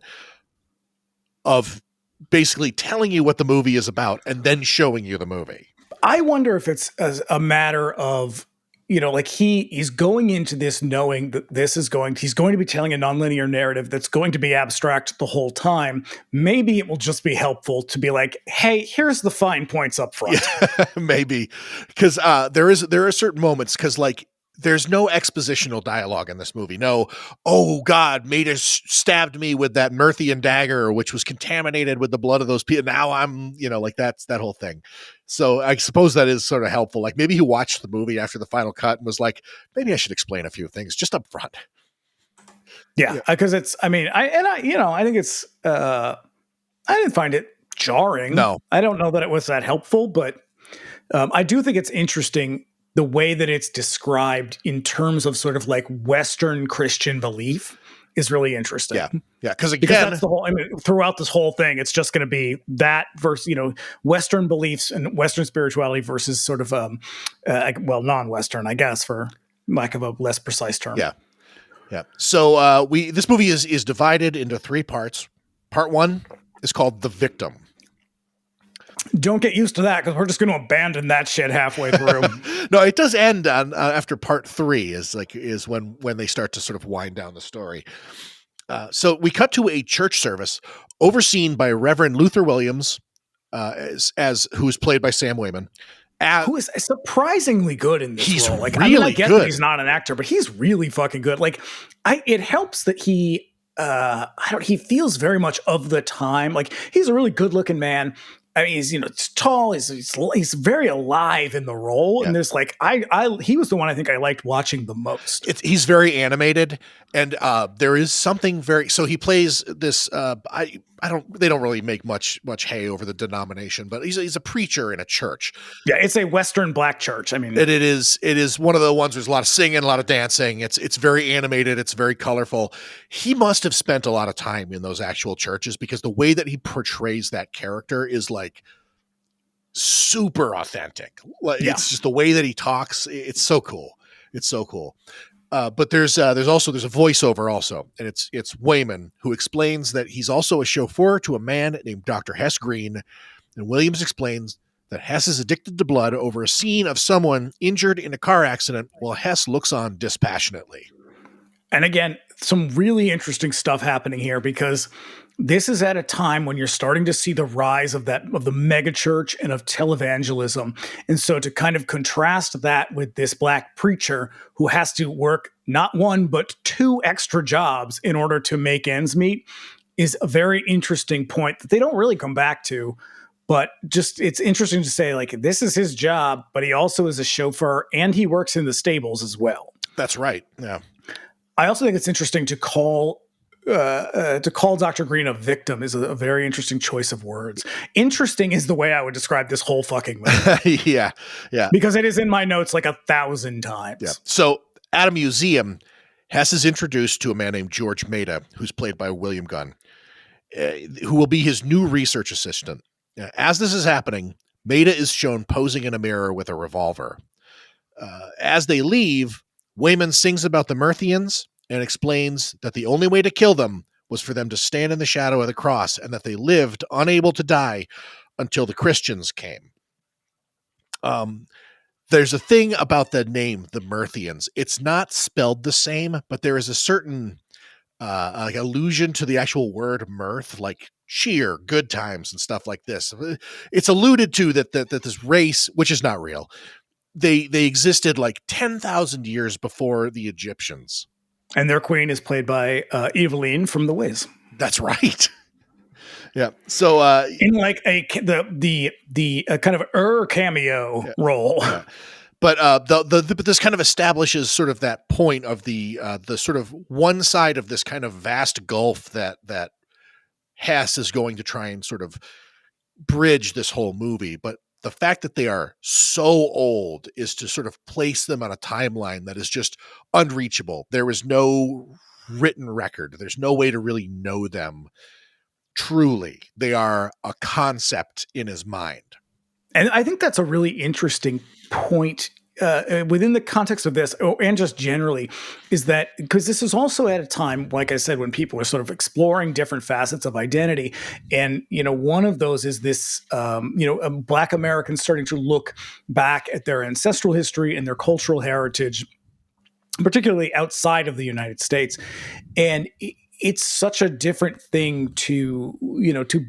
of basically telling you what the movie is about and then showing you the movie. I wonder if it's a matter of, he's going into this knowing that he's going to be telling a nonlinear narrative that's going to be abstract the whole time. Maybe it will just be helpful to be like, hey, here's the fine points up front. Yeah, maybe. Because there are certain moments because there's no expositional dialogue in this movie. No, oh God, Maida stabbed me with that Myrthian dagger, which was contaminated with the blood of those people. Now I'm, that's that whole thing. So I suppose that is sort of helpful. Like maybe he watched the movie after the final cut and was like, maybe I should explain a few things just up front. Yeah, because I think it's, I didn't find it jarring. No, I don't know that it was that helpful, but I do think it's interesting the way that it's described in terms of sort of like Western Christian belief is really interesting. Yeah. Yeah. Because that's the whole, throughout this whole thing, it's just going to be that versus, Western beliefs and Western spirituality versus sort of, non-Western, I guess, for lack of a less precise term. Yeah. Yeah. So this movie is divided into 3 parts. Part 1 is called The Victim. Don't get used to that because we're just going to abandon that shit halfway through. No, it does end on after part 3 is when they start to sort of wind down the story. So we cut to a church service overseen by Reverend Luther Williams, who's played by Sam Wayman, who is surprisingly good in this he's role. Like, really I get good. That he's not an actor, but he's really fucking good. Like, it helps that he feels very much of the time. Like, he's a really good looking man. I mean, he's tall. He's very alive in the role, yeah. And there's he was the one I think I liked watching the most. He's very animated, and there is something very. So he plays this. They don't really make much hay over the denomination, but he's a preacher in a church. Yeah, it's a Western black church. I mean, it is one of the ones. There's a lot of singing, a lot of dancing. It's very animated. It's very colorful. He must have spent a lot of time in those actual churches because the way that he portrays that character is like super authentic. It's just the way that he talks. It's so cool. It's so cool. But there's a voiceover also, and it's Wayman who explains that he's also a chauffeur to a man named Dr. Hess Green, and Williams explains that Hess is addicted to blood over a scene of someone injured in a car accident while Hess looks on dispassionately. And again, some really interesting stuff happening here because this is at a time when you're starting to see the rise of the megachurch and of televangelism. And so to kind of contrast that with this black preacher who has to work not 1, but 2 extra jobs in order to make ends meet is a very interesting point that they don't really come back to. But just it's interesting to say, like, this is his job, but he also is a chauffeur and he works in the stables as well. That's right. Yeah. I also think it's interesting to call Dr. Green a victim is a very interesting choice of words. Interesting is the way I would describe this whole fucking movie. Yeah. Because it is in my notes like 1,000 times. Yeah. So at a museum, Hess is introduced to a man named George Maida, who's played by William Gunn, who will be his new research assistant. As this is happening, Maida is shown posing in a mirror with a revolver. As they leave, Wayman sings about the Myrthians and explains that the only way to kill them was for them to stand in the shadow of the cross and that they lived unable to die until the Christians came. There's a thing about the name, the Myrthians. It's not spelled the same, but there is a certain allusion to the actual word mirth, like cheer, good times, and stuff like this. It's alluded to that this race, which is not real, they existed like 10,000 years before the Egyptians. And their queen is played by Eveline from The Wiz. That's right. Yeah. So in like the kind of cameo role. Yeah. But but this kind of establishes sort of that point of the sort of one side of this kind of vast gulf that Hess is going to try and sort of bridge this whole movie. But the fact that they are so old is to sort of place them on a timeline that is just unreachable. There is no written record. There's no way to really know them truly. They are a concept in his mind. And I think that's a really interesting point within the context of this, and just generally, is that because this is also at a time, like I said, when people are sort of exploring different facets of identity. And, one of those is this, Black Americans starting to look back at their ancestral history and their cultural heritage, particularly outside of the United States. And it's such a different thing to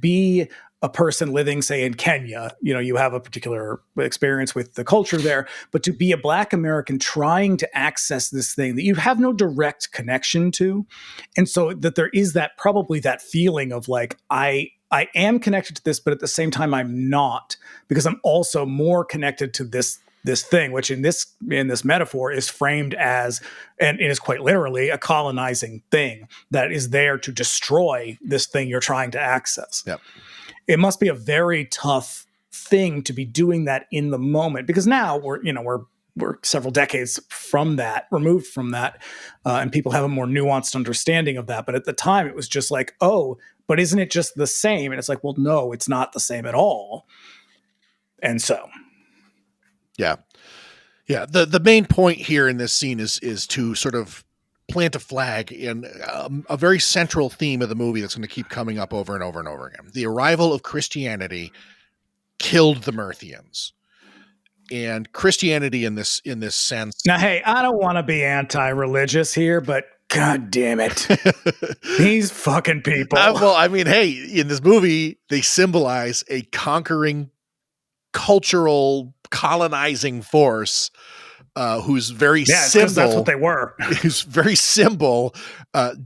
be a person living, say, in Kenya. You have a particular experience with the culture there, but to be a Black American trying to access this thing that you have no direct connection to. And so that there is probably that feeling of like, I am connected to this, but at the same time, I'm not, because I'm also more connected to this thing, which in this metaphor is framed as, and it is quite literally, a colonizing thing that is there to destroy this thing you're trying to access. Yep. It must be a very tough thing to be doing that in the moment, because now we're several decades removed from that, and people have a more nuanced understanding of that. But at the time, it was just like, oh, but isn't it just the same? And it's like, well, no, it's not the same at all. And so, yeah. The main point here in this scene is to sort of plant a flag in a very central theme of the movie that's going to keep coming up over and over and over again. The arrival of Christianity killed the Murthians. And Christianity in this sense. Now, hey, I don't want to be anti-religious here, but God damn it. These fucking people. Well, I mean, hey, in this movie, they symbolize a conquering cultural colonizing force whose very symbol, that's what they were. Whose very symbol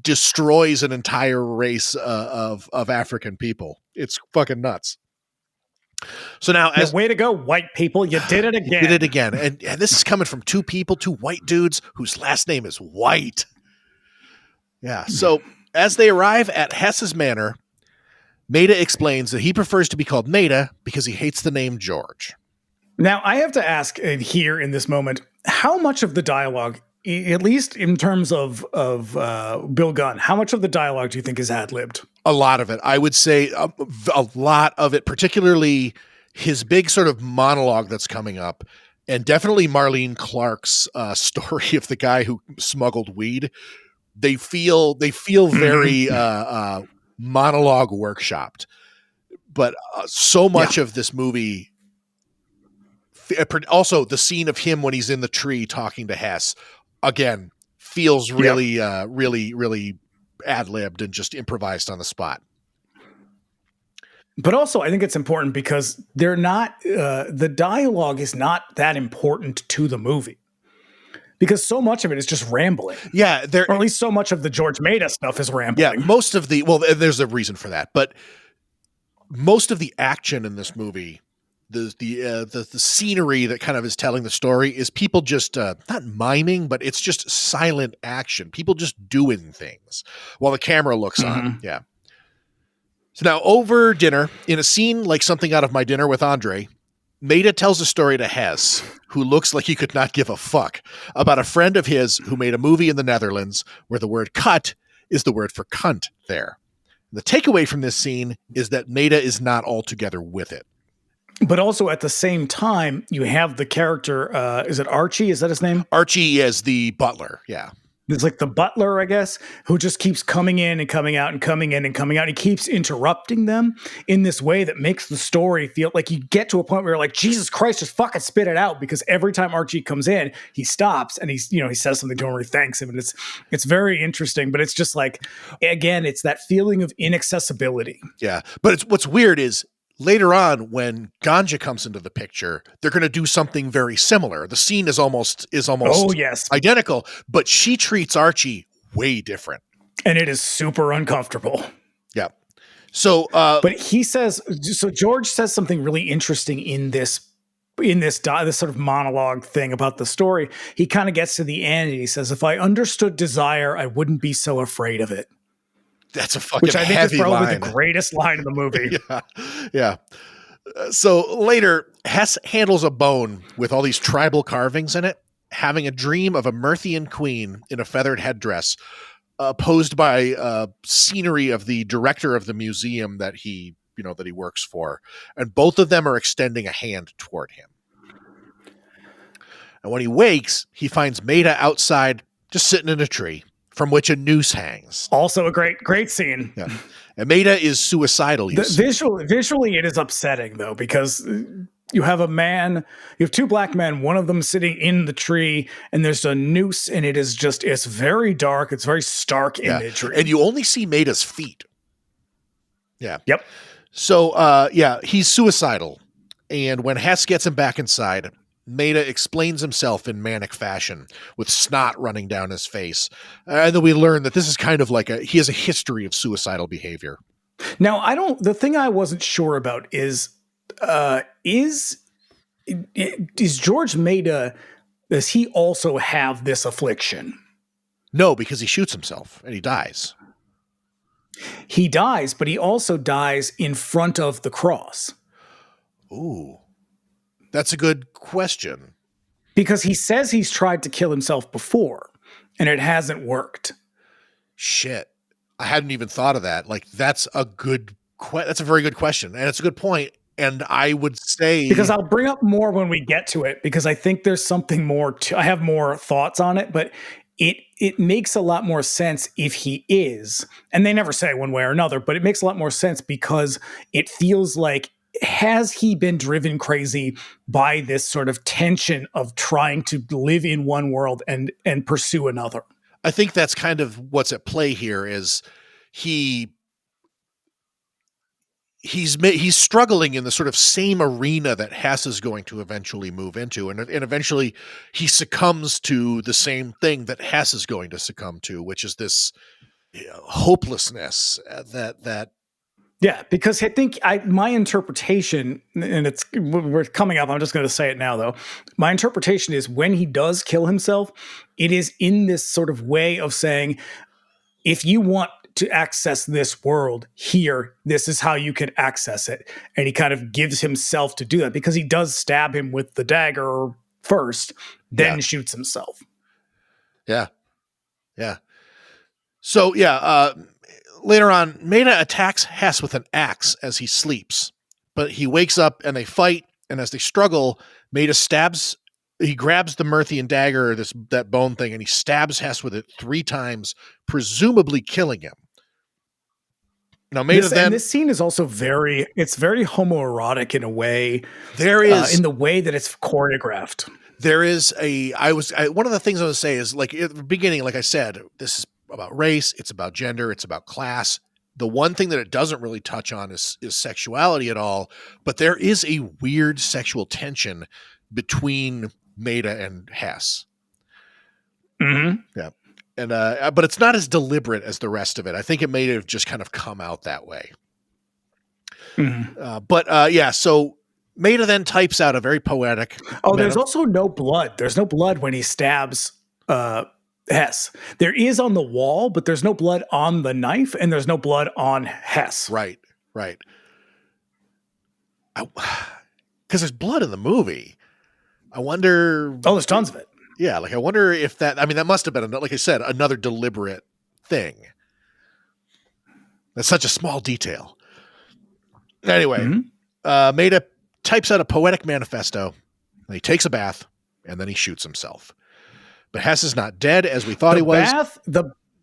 destroys an entire race of African people. It's fucking nuts. So now, way to go, white people! You did it again. You did it again, and this is coming from two white dudes whose last name is White. Yeah. So as they arrive at Hess's manor, Maida explains that he prefers to be called Maida because he hates the name George. Now, I have to ask here in this moment, how much of the dialogue, at least in terms of Bill Gunn, how much of the dialogue do you think is ad-libbed? A lot of it. I would say a lot of it, particularly his big sort of monologue that's coming up, and definitely Marlene Clark's story of the guy who smuggled weed. They feel very monologue workshopped. But so much of this movie... Also, the scene of him when he's in the tree talking to Hess, again, feels really, really ad-libbed and just improvised on the spot. But also, I think it's important because they're not, the dialogue is not that important to the movie. Because so much of it is just rambling. Yeah. Or at least so much of the George Maida stuff is rambling. Yeah, most of the, well, there's a reason for that, but most of the action in this movie, the scenery that kind of is telling the story is people just not miming, but it's just silent action. People just doing things while the camera looks on. Yeah. So now over dinner, in a scene like something out of My Dinner with Andre, Maida tells a story to Hess, who looks like he could not give a fuck, about a friend of his who made a movie in the Netherlands where the word cut is the word for cunt there. The takeaway from this scene is that Maida is not altogether with it. But also at the same time, you have the character, is it Archie? Is that his name? Archie is the butler, yeah. It's like the butler, I guess, who just keeps coming in and coming out and coming in and coming out. He keeps interrupting them in this way that makes the story feel like you get to a point where you're like, Jesus Christ, just fucking spit it out. Because every time Archie comes in, he stops and he says something to him or he thanks him. And it's very interesting, but it's just like, again, it's that feeling of inaccessibility. Yeah. But what's weird is, later on, when Ganja comes into the picture, they're going to do something very similar. The scene is almost identical, but she treats Archie way different. And it is super uncomfortable. Yeah. So, But he says, so George says something really interesting in this sort of monologue thing about the story. He kind of gets to the end and he says, if I understood desire, I wouldn't be so afraid of it. that's a fucking Which I think is heavy probably line. the greatest line in the movie. Yeah. So later, Hess handles a bone with all these tribal carvings in it, having a dream of a Myrthian queen in a feathered headdress, posed by scenery of the director of the museum that he works for, and both of them are extending a hand toward him. And when he wakes, he finds Maida outside, just sitting in a tree from which a noose hangs. Also a great scene. Yeah. And Maida is suicidal. Visually, it is upsetting though, because you have two black men, one of them sitting in the tree, and there's a noose, and it's very dark. It's very stark imagery. And you only see Maida's feet. Yeah. Yep. So, he's suicidal. And when Hess gets him back inside, Maida explains himself in manic fashion with snot running down his face. And then we learn that this is kind of like he has a history of suicidal behavior. Now, the thing I wasn't sure about is George Maida, does he also have this affliction? No, because he shoots himself and he dies. He dies, but he also dies in front of the cross. Ooh, that's a good question. Because he says he's tried to kill himself before, and it hasn't worked. Shit. I hadn't even thought of that. Like, that's a very good question. And it's a good point. And I would say... Because I'll bring up more when we get to it, because I think there's something more I have more thoughts on it, but it makes a lot more sense if he is. And they never say one way or another, but it makes a lot more sense because it feels like, has he been driven crazy by this sort of tension of trying to live in one world and pursue another? I think that's kind of what's at play here is he's struggling in the sort of same arena that Hess is going to eventually move into. And eventually he succumbs to the same thing that Hess is going to succumb to, which is this hopelessness that yeah, because I think my interpretation, and we're coming up, I'm just going to say it now, though. My interpretation is when he does kill himself, it is in this sort of way of saying, if you want to access this world here, this is how you can access it. And he kind of gives himself to do that because he does stab him with the dagger first, then shoots himself. Yeah. Yeah. So, later on, Maida attacks Hess with an axe as he sleeps, but he wakes up and they fight. And as they struggle, Maida he grabs the Myrthian dagger, that bone thing, and he stabs Hess with it 3 times, presumably killing him. Now, Maida this scene is also very homoerotic in a way. There is in the way that it's choreographed. There is one of the things I was say is, like, at the beginning, like I said, this is about race, it's about gender, it's about class. The one thing that it doesn't really touch on is sexuality at all, but there is a weird sexual tension between Maida and Hess. Mm-hmm. Yeah. And but it's not as deliberate as the rest of it. I think it may have just kind of come out that way. Mm-hmm. So Maida then types out a very poetic... there's also no blood. There's no blood when he stabs Hess. There is on the wall, but there's no blood on the knife, and there's no blood on Hess. Right. Because there's blood in the movie. I wonder... Oh, there's tons of it. Yeah, like I wonder if that must have been, like I said, another deliberate thing. That's such a small detail. Anyway, Maida types out a poetic manifesto, and he takes a bath, and then he shoots himself. But Hess is not dead as we thought he was.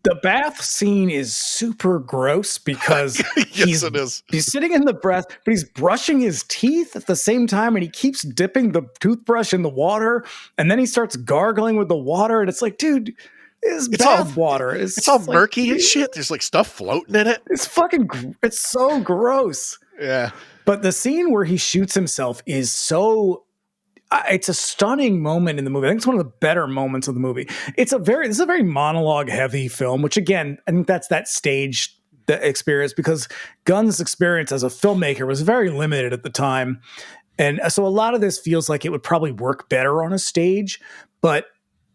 The bath scene is super gross because it is. He's sitting in the bath, but he's brushing his teeth at the same time, and he keeps dipping the toothbrush in the water, and then he starts gargling with the water, and it's like, dude, it's bath water. It's all murky and shit. There's like stuff floating in it. It's so gross. Yeah. But the scene where he shoots himself is so... it's a stunning moment in the movie. I think it's one of the better moments of the movie. This is a very monologue heavy film, which again, I think that's that stage the experience, because Gunn's experience as a filmmaker was very limited at the time. And so a lot of this feels like it would probably work better on a stage, but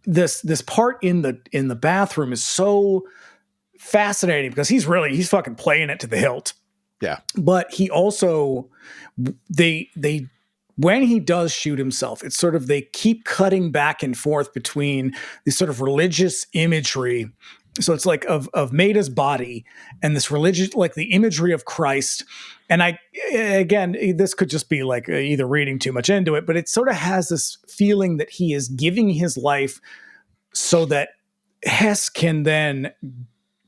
this part in the bathroom is so fascinating because he's fucking playing it to the hilt. Yeah. But he also, they when he does shoot himself, it's sort of, they keep cutting back and forth between this sort of religious imagery. So it's like of Maida's body and this religious, like the imagery of Christ. And again, this could just be like either reading too much into it, but it sort of has this feeling that he is giving his life so that Hess can then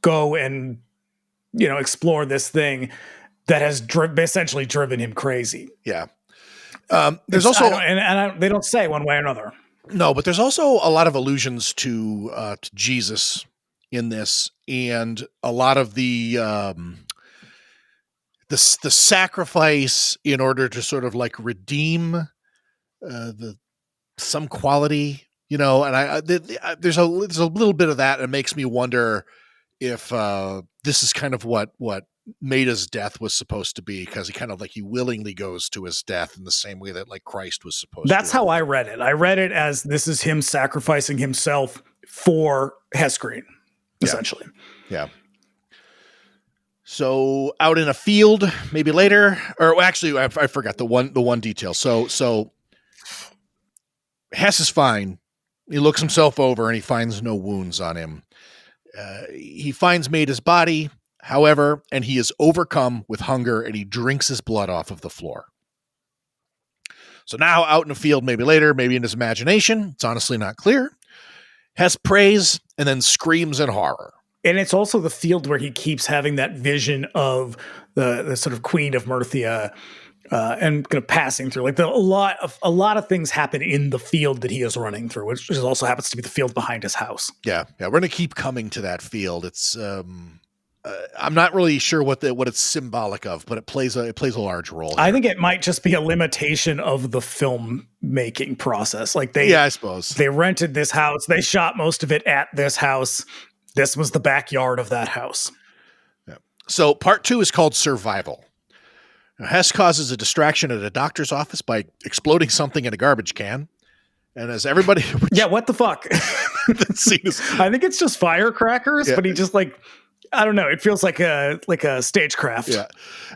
go and, explore this thing that has essentially driven him crazy. Yeah. There's also, they don't say one way or another. No, but there's also a lot of allusions to Jesus in this, and a lot of the sacrifice in order to sort of like redeem some quality, and there's a little bit of that. And it makes me wonder if this is kind of what Maida's death was supposed to be, because he willingly goes to his death in the same way that like Christ was supposed to. That's how I read it. I read it as this is him sacrificing himself for Hess Green, essentially. Yeah. So out in a field, maybe later, or actually, I forgot the one detail. So Hess is fine. He looks himself over and he finds no wounds on him. He finds Maida's body, however, and he is overcome with hunger and he drinks his blood off of the floor. So now out in a field, maybe later, maybe in his imagination, it's honestly not clear, Hess prays and then screams in horror. And it's also the field where he keeps having that vision of the sort of Queen of Murthia and kind of passing through. Like a lot of things happen in the field that he is running through, which also happens to be the field behind his house. Yeah. We're going to keep coming to that field. It's I'm not really sure what it's symbolic of, but it plays a large role here. I think it might just be a limitation of the film making process. Like I suppose they rented this house, they shot most of it at this house. This was the backyard of that house. Yeah. So part 2 is called Survival. Now, Hess causes a distraction at a doctor's office by exploding something in a garbage can. And as everybody... what the fuck? That scene is... I think it's just firecrackers, but he just like... I don't know. It feels like a stagecraft. Yeah.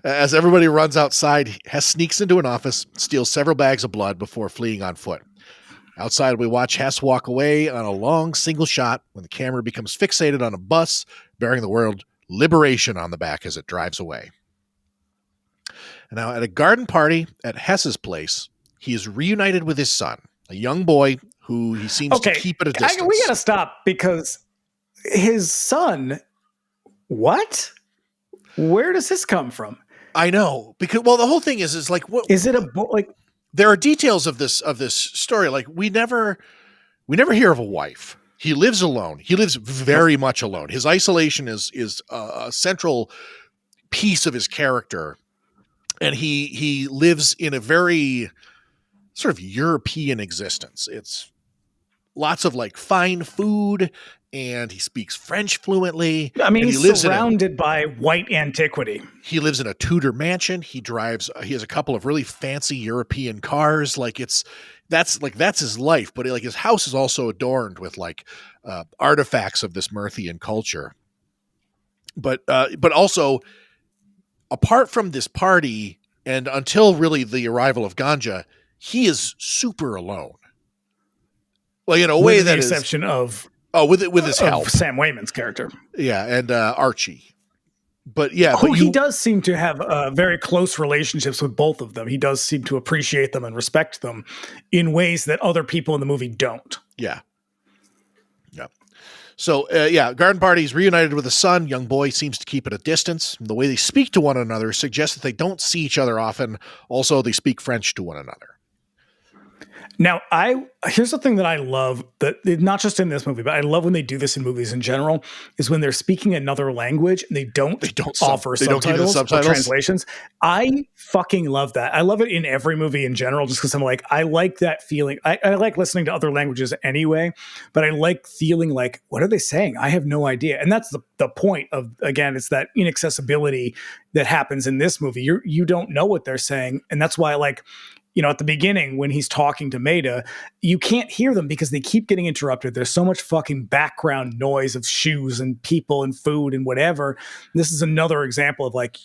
As everybody runs outside, Hess sneaks into an office, steals several bags of blood before fleeing on foot. Outside, we watch Hess walk away on a long single shot when the camera becomes fixated on a bus bearing the word liberation on the back as it drives away. And now at a garden party at Hess's place, he is reunited with his son, a young boy who he seems to keep at a distance. We got to stop because his son, what? Where does this come from? I know, because the whole thing is like, what is it like? There are details of this story. Like we never hear of a wife. He lives alone. He lives very much alone. His isolation is a central piece of his character. And he lives in a very sort of European existence. It's lots of like fine food, and he speaks French fluently. I mean, he's surrounded by white antiquity. He lives in a Tudor mansion. He has a couple of really fancy European cars. Like that's his life. But like his house is also adorned with like artifacts of this Murthian culture. But also apart from this party and until really the arrival of Ganja, he is super alone. Well, in a way that is, with the exception of with his help, Sam Wayman's character, and Archie. But yeah, he does seem to have very close relationships with both of them. He does seem to appreciate them and respect them in ways that other people in the movie don't. Yeah. So garden party's reunited with a son. Young boy seems to keep at a distance. The way they speak to one another suggests that they don't see each other often. Also, they speak French to one another. Now, here's the thing that I love, that not just in this movie, but I love when they do this in movies in general, is when they're speaking another language and they don't offer subtitles or translations. I fucking love that. I love it in every movie in general, just because I'm like, I like that feeling. I like listening to other languages anyway, but I like feeling like, what are they saying? I have no idea. And that's the point of, again, it's that inaccessibility that happens in this movie. You don't know what they're saying. And that's why I like, at the beginning when he's talking to Maida, you can't hear them because they keep getting interrupted. There's so much fucking background noise of shoes and people and food and whatever. This is another example of like,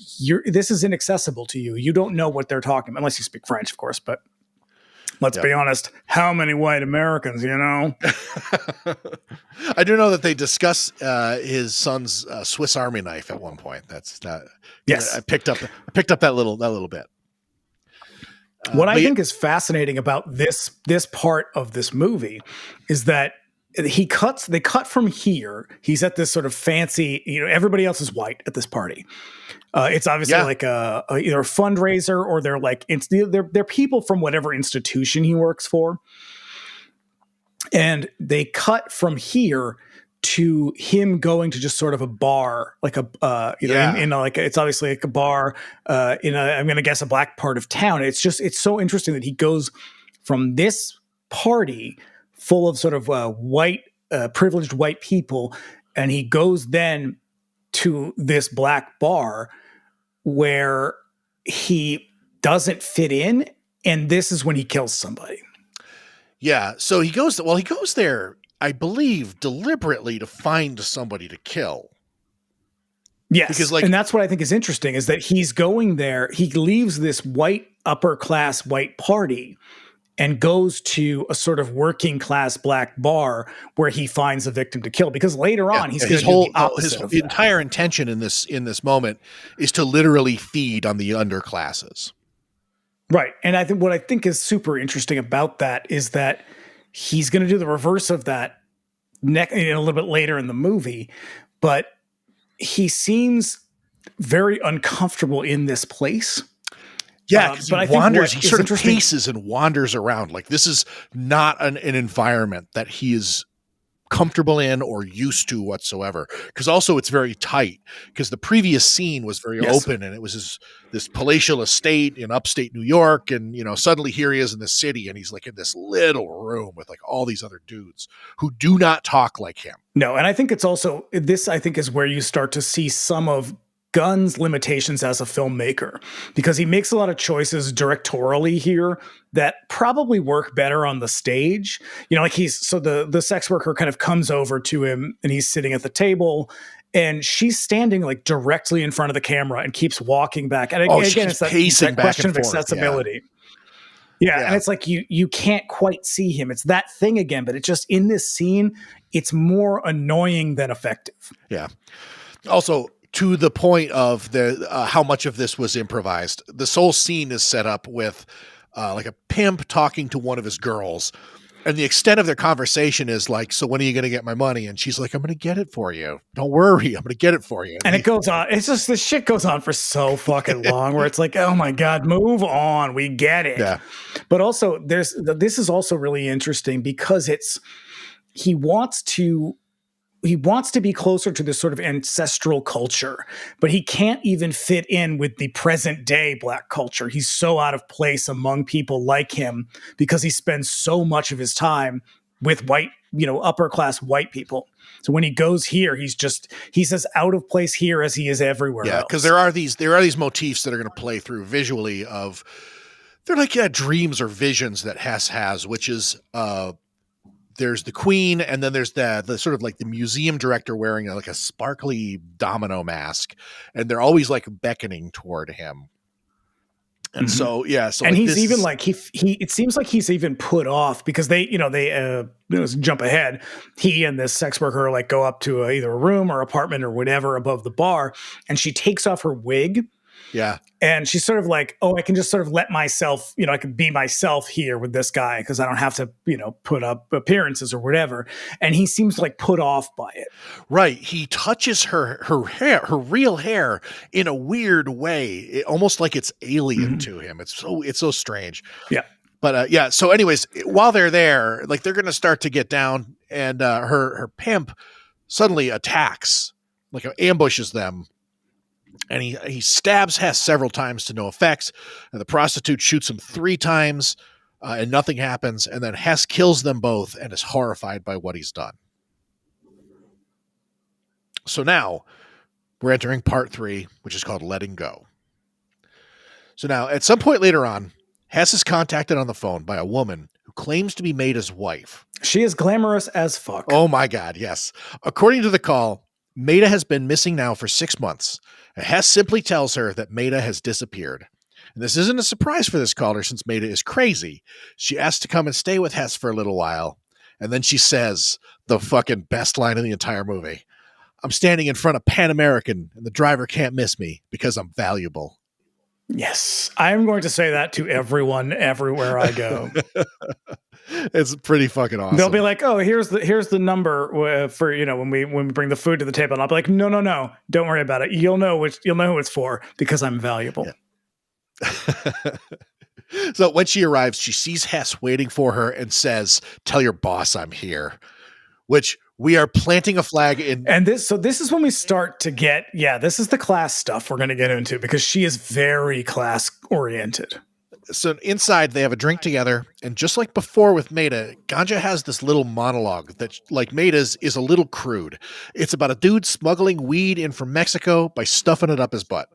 this is inaccessible to you. You don't know what they're talking about, unless you speak French, of course. But let's be honest, how many white Americans, I do know that they discuss his son's Swiss Army knife at one point. That's not. Yes, I picked up that little bit. What I think is fascinating about this part of this movie is that they cut from here. He's at this sort of fancy, everybody else is white at this party. It's obviously like either a fundraiser or they're like, they're people from whatever institution he works for. And they cut from here to him going to just sort of a bar, like it's obviously like a bar I'm going to guess a black part of town. It's so interesting that he goes from this party full of sort of white, privileged white people, and he goes then to this black bar where he doesn't fit in, and this is when he kills somebody. Yeah, so he goes there, I believe, deliberately to find somebody to kill. Yes, and that's what I think is interesting, is that he's going there, he leaves this white, upper class white party and goes to a sort of working class black bar where he finds a victim to kill, because later on he's going to do the opposite of that. Entire intention in this moment is to literally feed on the underclasses. Right. And I think what I think is super interesting about that is that he's going to do the reverse of that a little bit later in the movie, but he seems very uncomfortable in this place. Yeah, but he sort of paces and wanders around. Like, this is not an environment that he is comfortable in or used to whatsoever. Because also it's very tight, because the previous scene was very open, and it was this palatial estate in upstate New York, and suddenly here he is in the city, and he's like in this little room with like all these other dudes who do not talk like him. No, and I think it's also this, I think, is where you start to see some of Gunn's limitations as a filmmaker, because he makes a lot of choices directorially here that probably work better on the stage. Like the sex worker kind of comes over to him and he's sitting at the table and she's standing like directly in front of the camera and keeps walking back. And again, it's that question of accessibility. Yeah. And it's like, you can't quite see him. It's that thing again, but it's just in this scene, it's more annoying than effective. Yeah. Also, to the point of how much of this was improvised. This whole scene is set up with like a pimp talking to one of his girls, and the extent of their conversation is like, "So when are you going to get my money?" And she's like, "I'm going to get it for you. Don't worry, I'm going to get it for you." And it goes on. It's just, this shit goes on for so fucking long, where it's like, oh my God, move on. We get it. Yeah. But also, this is also really interesting because he wants to be closer to this sort of ancestral culture, but he can't even fit in with the present day black culture. He's so out of place among people like him because he spends so much of his time with white, upper class white people. So when he goes here, he's as out of place here as he is everywhere else. Because there are these motifs that are going to play through visually of, they're like dreams or visions that Hess has, which is there's the queen, and then there's the sort of like the museum director wearing like a sparkly domino mask, and they're always like beckoning toward him. And so and he's even like he it seems like he's even put off because they jump ahead. He and this sex worker like go up to either a room or apartment or whatever above the bar, and she takes off her wig. Yeah. And she's sort of like, oh, I can just sort of let myself, I can be myself here with this guy because I don't have to, put up appearances or whatever. And he seems like put off by it. Right. He touches her hair, her real hair, in a weird way, almost like it's alien to him. It's so strange. Yeah. But yeah, so anyways, while they're there, like they're going to start to get down, and her pimp suddenly attacks, like ambushes them, and he stabs Hess several times to no effect, and the prostitute shoots him 3 times, and nothing happens, and then Hess kills them both and is horrified by what he's done. So now we're entering part 3, which is called Letting Go. So now, at some point later on, Hess is contacted on the phone by a woman who claims to be Maida's wife. She is glamorous as fuck. Oh my God, yes. According to the call, Maida has been missing now for 6 months, and Hess simply tells her that Maida has disappeared. And this isn't a surprise for this caller since Maida is crazy. She asks to come and stay with Hess for a little while, and then she says the fucking best line in the entire movie. I'm standing in front of Pan American, and the driver can't miss me because I'm valuable. Yes, I'm going to say that to everyone everywhere I go. It's pretty fucking awesome. They'll be like, "Oh, here's the number for when we bring the food to the table." And I'll be like, "No, don't worry about it. You'll know who it's for because I'm valuable." Yeah. So when she arrives, she sees Hess waiting for her and says, "Tell your boss I'm here," which we are planting a flag in. And this is when we start to get, this is the class stuff we're going to get into because she is very class oriented. So inside they have a drink together, and just like before with Maida, Ganja has this little monologue that, like Maida's, is a little crude. It's about a dude smuggling weed in from Mexico by stuffing it up his butt.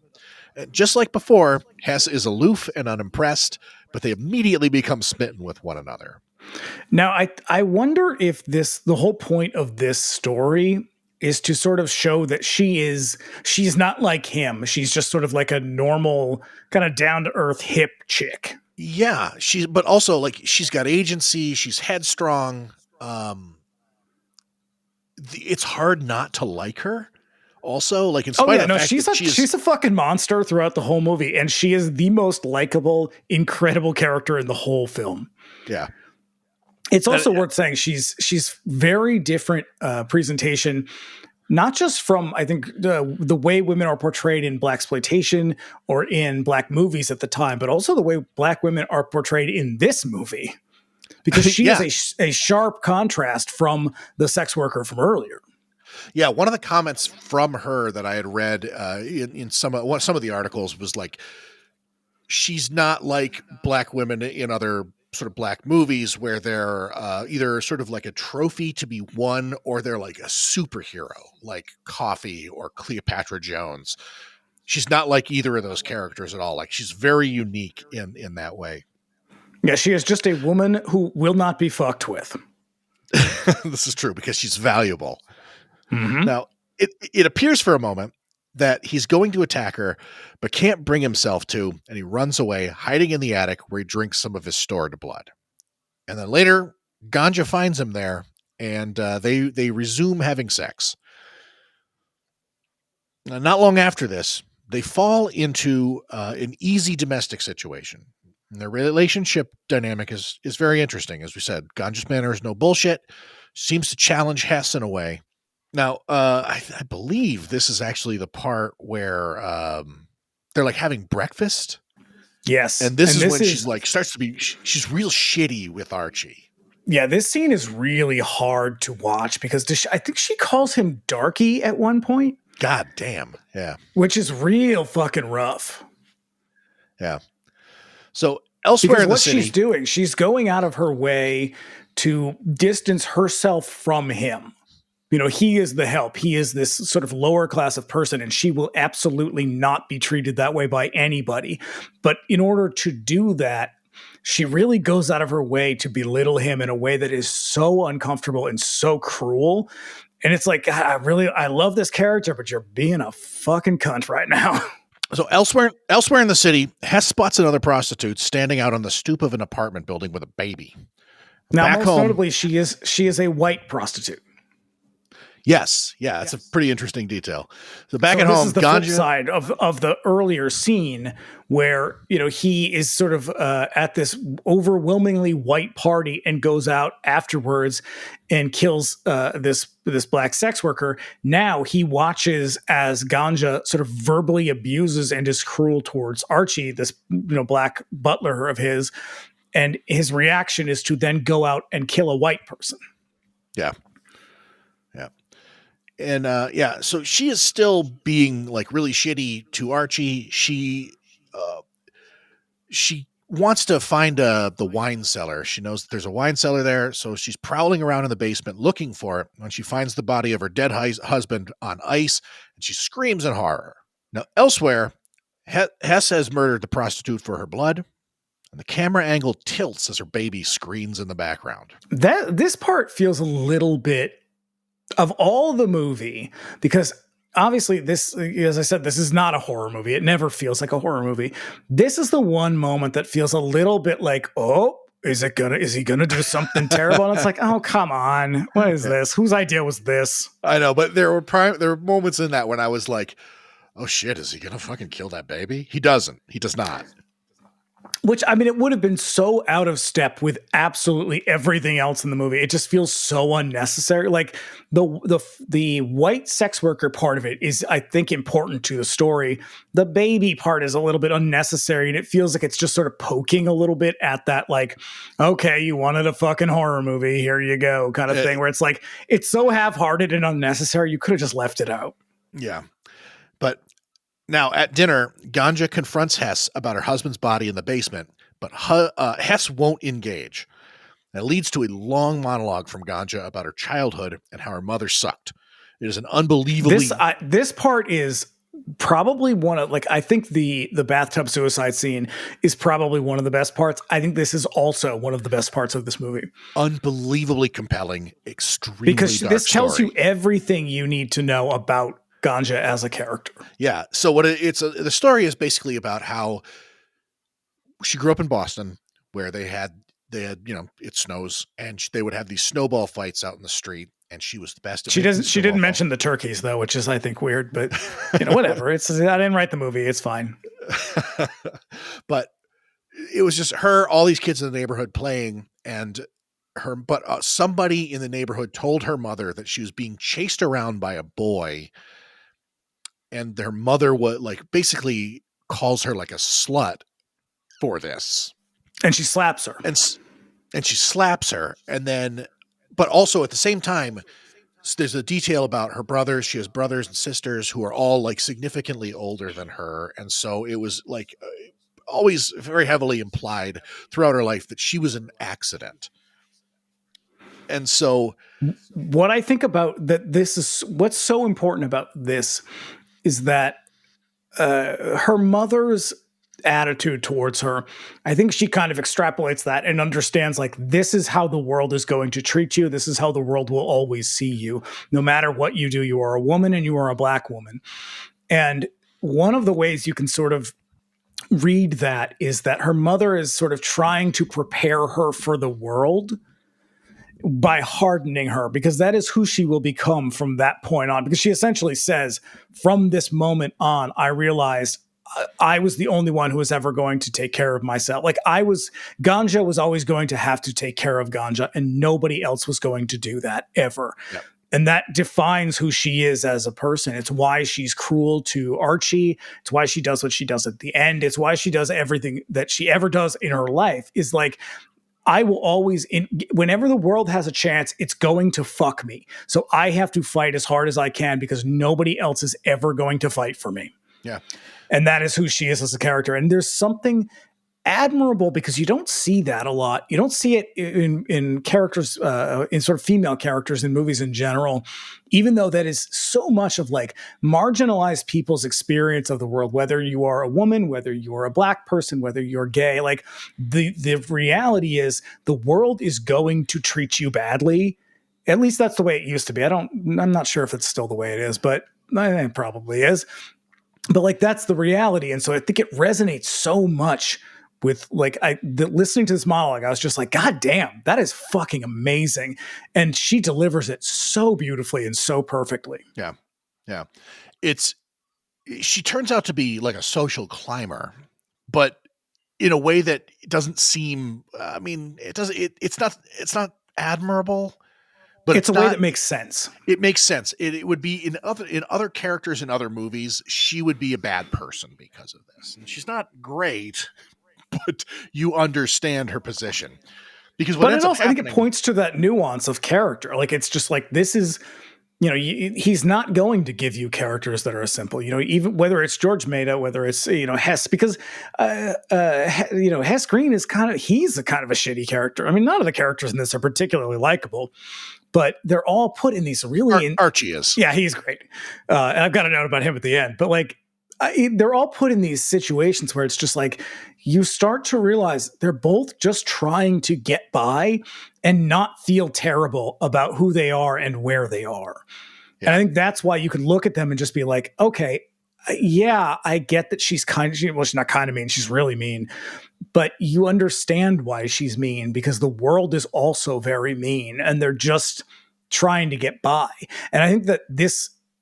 And just like before, Hess is aloof and unimpressed, but they immediately become smitten with one another. Now, I wonder if the whole point of this story is to sort of show that she's not like him. She's just sort of like a normal kind of down to earth hip chick. Yeah, but also like she's got agency. She's headstrong. It's hard not to like her. Also, like in spite of the fact she's a fucking monster throughout the whole movie, and she is the most likable, incredible character in the whole film. Yeah. It's also worth saying she's very different presentation, not just from, I think, the way women are portrayed in blaxploitation or in black movies at the time, but also the way black women are portrayed in this movie, because she is a sharp contrast from the sex worker from earlier. Yeah, one of the comments from her that I had read in some of the articles was like, she's not like black women in other sort of black movies where they're either sort of like a trophy to be won or they're like a superhero like Coffee or Cleopatra Jones. She's not like either of those characters at all. Like she's very unique in that way. Yeah, she is just a woman who will not be fucked with. This is true because she's valuable. Mm-hmm. Now, it appears for a moment that he's going to attack her, but can't bring himself to, and he runs away, hiding in the attic where he drinks some of his stored blood. And then later, Ganja finds him there, and they resume having sex. Now, not long after this, they fall into an easy domestic situation. And their relationship dynamic is very interesting. As we said, Ganja's manner is no bullshit, seems to challenge Hess in a way. Now, I believe this is actually the part where they're like having breakfast. Yes. And this is when she's like, she's real shitty with Archie. Yeah, this scene is really hard to watch because I think she calls him Darky at one point. God damn. Yeah. Which is real fucking rough. Yeah. So elsewhere in the city, what she's doing, she's going out of her way to distance herself from him. He is the help. He is this sort of lower class of person, and she will absolutely not be treated that way by anybody. But in order to do that, she really goes out of her way to belittle him in a way that is so uncomfortable and so cruel. And it's like, I love this character, but you're being a fucking cunt right now. So elsewhere in the city, Hess spots another prostitute standing out on the stoop of an apartment building with a baby. Now, most notably, she is a white prostitute. Yes. Yeah. It's a pretty interesting detail. So back at home, this is the flip side of the earlier scene where, he is sort of at this overwhelmingly white party and goes out afterwards and kills this black sex worker. Now he watches as Ganja sort of verbally abuses and is cruel towards Archie, this, black butler of his. And his reaction is to then go out and kill a white person. Yeah. Yeah. And so she is still being like really shitty to Archie. She wants to find the wine cellar. She knows that there's a wine cellar there, so she's prowling around in the basement looking for it. When she finds the body of her dead husband on ice, and she screams in horror. Now, elsewhere, Hess has murdered the prostitute for her blood, and the camera angle tilts as her baby screams in the background. This part feels a little bit of all the movie, because obviously this, as I said, this is not a horror movie. It never feels like a horror movie. This is the one moment that feels a little bit like, oh, is he gonna do something terrible? And it's like, oh, come on. What is this? Whose idea was this? I know, but there were moments in that when I was like, oh shit, is he gonna fucking kill that baby? He doesn't. He does not. Which, I mean, it would have been so out of step with absolutely everything else in the movie. It just feels so unnecessary. Like the white sex worker part of it is, I think, important to the story. The baby part is a little bit unnecessary, and it feels like it's just sort of poking a little bit at that, like, okay, you wanted a fucking horror movie, here you go, kind of thing, where it's like, it's so half-hearted and unnecessary, you could have just left it out. Yeah. But now, at dinner, Ganja confronts Hess about her husband's body in the basement, but Hess won't engage. That leads to a long monologue from Ganja about her childhood and how her mother sucked. It is an unbelievably... This part is probably one of, like, I think the bathtub suicide scene is probably one of the best parts. I think this is also one of the best parts of this movie. Unbelievably compelling, extremely because dark this tells story. you everything you need to know about Ganja as a character. Yeah. So the story is basically about how she grew up in Boston, where they had it snows, and they would have these snowball fights out in the street, and she was the best. She didn't mention the turkeys though, which is, I think, weird, but whatever. I didn't write the movie. It's fine. But it was just her, all these kids in the neighborhood playing, and somebody in the neighborhood told her mother that she was being chased around by a boy. And their mother basically calls her like a slut for this. And she slaps her. And she slaps her. And then, but also at the same time, there's a detail about her brothers. She has brothers and sisters who are all like significantly older than her. And so it was like always very heavily implied throughout her life that she was an accident. And so what I think about what's so important about this is that her mother's attitude towards her, I think she kind of extrapolates that and understands, like, this is how the world is going to treat you. This is how the world will always see you. No matter what you do, you are a woman and you are a black woman. And one of the ways you can sort of read that is that her mother is sort of trying to prepare her for the world by hardening her, because that is who she will become from that point on. Because she essentially says, from this moment on, I realized I was the only one who was ever going to take care of myself. Like, Ganja was always going to have to take care of Ganja, and nobody else was going to do that ever. Yep. And that defines who she is as a person. It's why she's cruel to Archie. It's why she does what she does at the end. It's why she does everything that she ever does in her life. Is like, I will always, whenever the world has a chance, it's going to fuck me. So I have to fight as hard as I can, because nobody else is ever going to fight for me. Yeah. And that is who she is as a character. And there's something admirable, because you don't see that a lot. You don't see it in characters, in sort of female characters in movies in general, even though that is so much of like marginalized people's experience of the world, whether you are a woman, whether you're a black person, whether you're gay. Like, the reality is the world is going to treat you badly. At least that's the way it used to be. I'm not sure if it's still the way it is, but I think it probably is. But like, that's the reality. And so I think it resonates so much with listening to this monologue. I was just like, God damn, that is fucking amazing. And she delivers it so beautifully and so perfectly. Yeah. Yeah. She turns out to be like a social climber, but in a way that doesn't seem, it's not admirable. But it's a way that makes sense. It makes sense. It would be in other characters in other movies, she would be a bad person because of this. And she's not great, but you understand her position. Because but it also, I think it points to that nuance of character. Like, it's just like, this is, he's not going to give you characters that are simple, even whether it's George Maida, whether it's, Hess, because, Hess Green is he's a kind of a shitty character. I mean, none of the characters in this are particularly likable, but they're all put in these really... Archie is. Yeah, he's great. And I've got a note about him at the end, but like, they're all put in these situations where it's just like, you start to realize they're both just trying to get by and not feel terrible about who they are and where they are. Yeah. And I think that's why you can look at them and just be like, okay, yeah, I get that she's she's not kind of mean, she's really mean, but you understand why she's mean, because the world is also very mean and they're just trying to get by. And I think that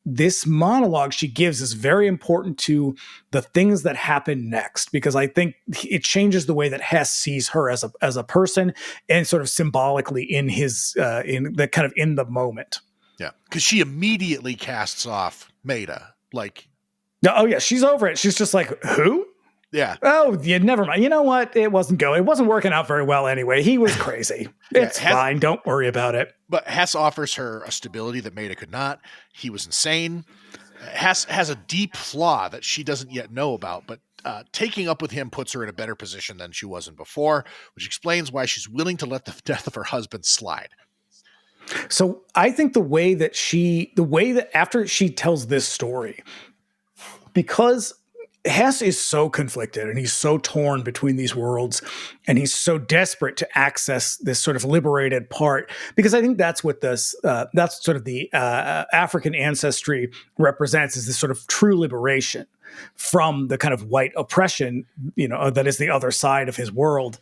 this monologue she gives is very important to the things that happen next, because I think it changes the way that Hess sees her as a person, and sort of symbolically in his in the moment. Yeah, because she immediately casts off Maida. Like, oh yeah, she's over it. She's just like, who? Yeah. Oh, yeah, never mind. You know what? It wasn't working out very well anyway. He was crazy. It's fine. Don't worry about it. But Hess offers her a stability that Maida could not. He was insane. Hess has a deep flaw that she doesn't yet know about, but taking up with him puts her in a better position than she was in before, which explains why she's willing to let the death of her husband slide. So I think the way that after she tells this story, because Hess is so conflicted and he's so torn between these worlds, and he's so desperate to access this sort of liberated part, because I think that's what that's sort of the African ancestry represents, is this sort of true liberation from the kind of white oppression, that is the other side of his world.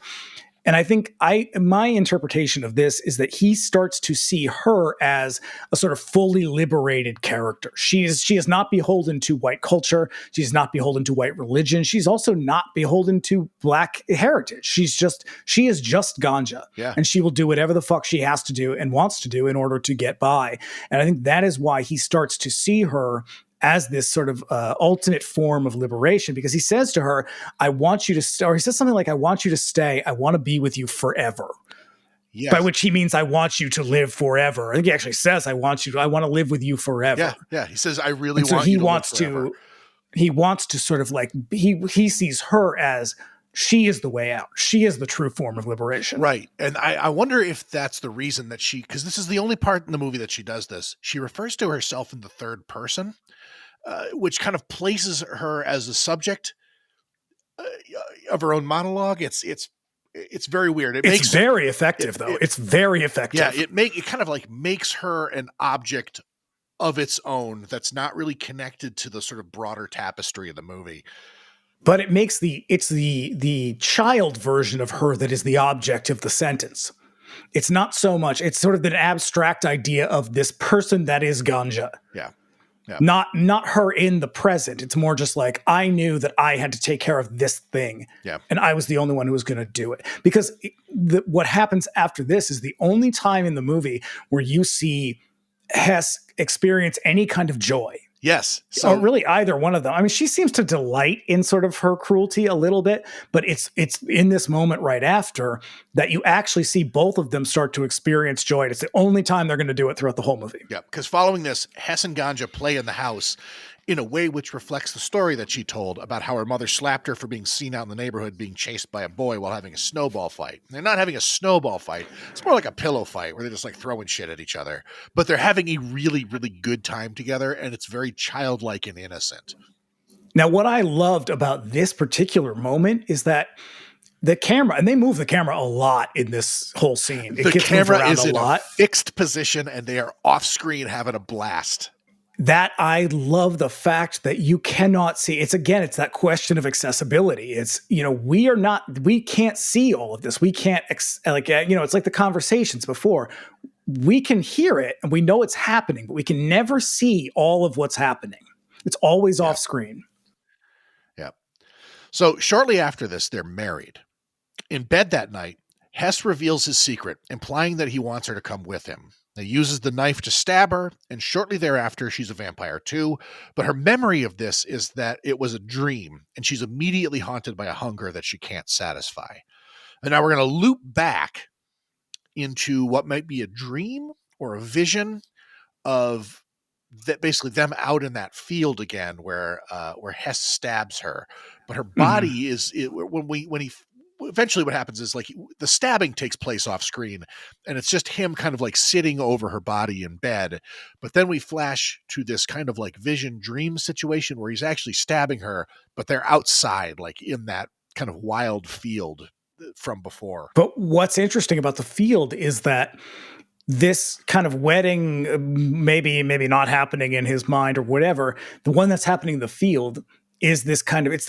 And I think my interpretation of this is that he starts to see her as a sort of fully liberated character. She is not beholden to white culture. She's not beholden to white religion. She's also not beholden to black heritage. She is just ganja. Yeah. And she will do whatever the fuck she has to do and wants to do in order to get by. And I think that is why he starts to see her as this sort of ultimate form of liberation, because he says to her, I want you to stay, or he says something like, I want you to stay. I want to be with you forever. Yes. By which he means, I want you to live forever. I think he actually says, I want to live with you forever. Yeah. He says, I really and so want he you to wants live forever. He wants to sort of like, he sees her as, she is the way out. She is the true form of liberation. Right. And I wonder if that's the reason that because this is the only part in the movie that she does this. She refers to herself in the third person, which kind of places her as a subject of her own monologue. It's very weird. It's very effective, though. It's very effective. Yeah, it kind of like makes her an object of its own that's not really connected to the sort of broader tapestry of the movie. But it makes it's the child version of her that is the object of the sentence. It's not so much. It's sort of an abstract idea of this person that is ganja. Yeah. Yeah. Not her in the present. It's more just like, I knew that I had to take care of this thing. Yeah. And I was the only one who was going to do it. Because what happens after this is the only time in the movie where you see Hess experience any kind of joy. Yes. Or really either one of them. I mean, she seems to delight in sort of her cruelty a little bit, but it's in this moment right after that you actually see both of them start to experience joy. And it's the only time they're going to do it throughout the whole movie. Yeah, because following this, Hess and Ganja play in the house in a way which reflects the story that she told about how her mother slapped her for being seen out in the neighborhood being chased by a boy while having a snowball fight. And they're not having a snowball fight. It's more like a pillow fight where they're just like throwing shit at each other. But they're having a really, really good time together, and it's very childlike and innocent. Now, what I loved about this particular moment is that the camera, and they move the camera a lot in this whole scene. The camera is in a fixed position, and they are off screen having a blast. That I love the fact that you cannot see. It's that question of accessibility. It's, we can't see all of this. We can't, it's like the conversations before. We can hear it and we know it's happening, but we can never see all of what's happening. It's always off screen. Yeah. So shortly after this, they're married. In bed that night, Hess reveals his secret, implying that he wants her to come with him. He uses the knife to stab her, and shortly thereafter, she's a vampire too. But her memory of this is that it was a dream, and she's immediately haunted by a hunger that she can't satisfy. And now we're going to loop back into what might be a dream or a vision of that, basically them out in that field again, where Hess stabs her, but her body is when he eventually what happens is like the stabbing takes place off screen, and it's just him kind of like sitting over her body in bed. But then we flash to this kind of like vision dream situation where he's actually stabbing her, but they're outside, like in that kind of wild field from before. But what's interesting about the field is that this kind of wedding, maybe not happening in his mind or whatever, the one that's happening in the field is this kind of,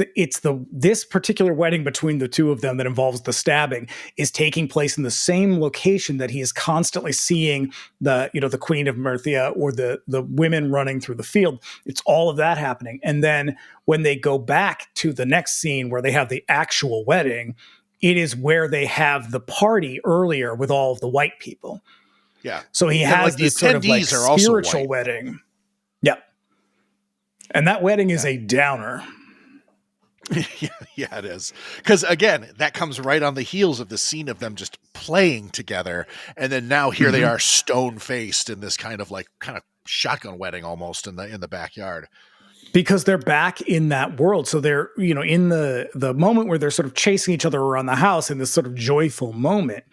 this particular wedding between the two of them that involves the stabbing is taking place in the same location that he is constantly seeing the Queen of Merthia or the women running through the field. It's all of that happening. And then when they go back to the next scene where they have the actual wedding, it is where they have the party earlier with all of the white people. Yeah. So he has like this sort of like spiritual wedding. Yep. And that wedding is a downer. Yeah, it is. Because again, that comes right on the heels of the scene of them just playing together. And then now here they are stone faced in this kind of shotgun wedding almost in the backyard. Because they're back in that world. So they're, in the moment where they're sort of chasing each other around the house in this sort of joyful moment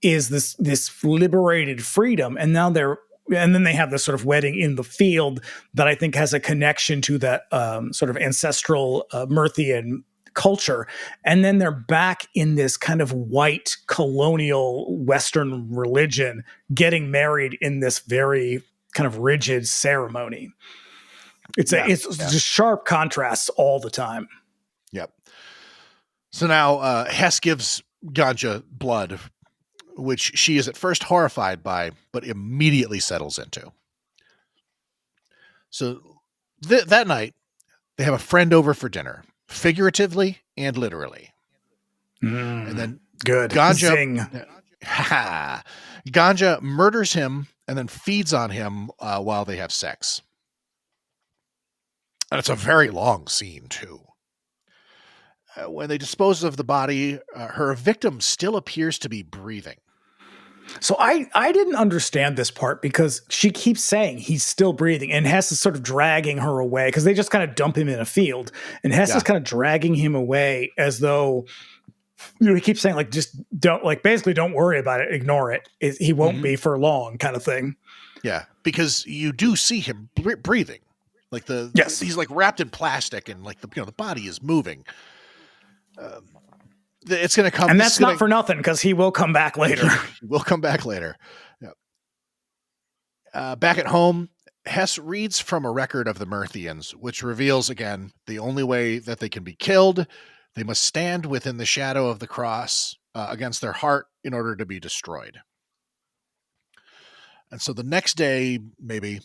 is this liberated freedom. And now and then they have this sort of wedding in the field that I think has a connection to that sort of ancestral Merthian culture. And then they're back in this kind of white colonial Western religion, getting married in this very kind of rigid ceremony. It's just sharp contrasts all the time. Yep. So now Hess gives Ganja blood, which she is at first horrified by, but immediately settles into. So that night, they have a friend over for dinner, figuratively and literally. And then good. Ganja murders him and then feeds on him while they have sex. And it's a very long scene, too. When they dispose of the body, her victim still appears to be breathing. So I didn't understand this part because she keeps saying he's still breathing, and Hess is sort of dragging her away because they just kind of dump him in a field, and Hess is kind of dragging him away as though he keeps saying like just basically don't worry about it, ignore it. He won't be for long, kind of thing. Yeah, because you do see him breathing, like he's like wrapped in plastic, and like the body is moving. It's going to come, and that's not for nothing because he will come back later. He will come back later. Yep. Back at home, Hess reads from a record of the Merthians, which reveals again the only way that they can be killed: they must stand within the shadow of the cross against their heart in order to be destroyed. And so the next day, maybe,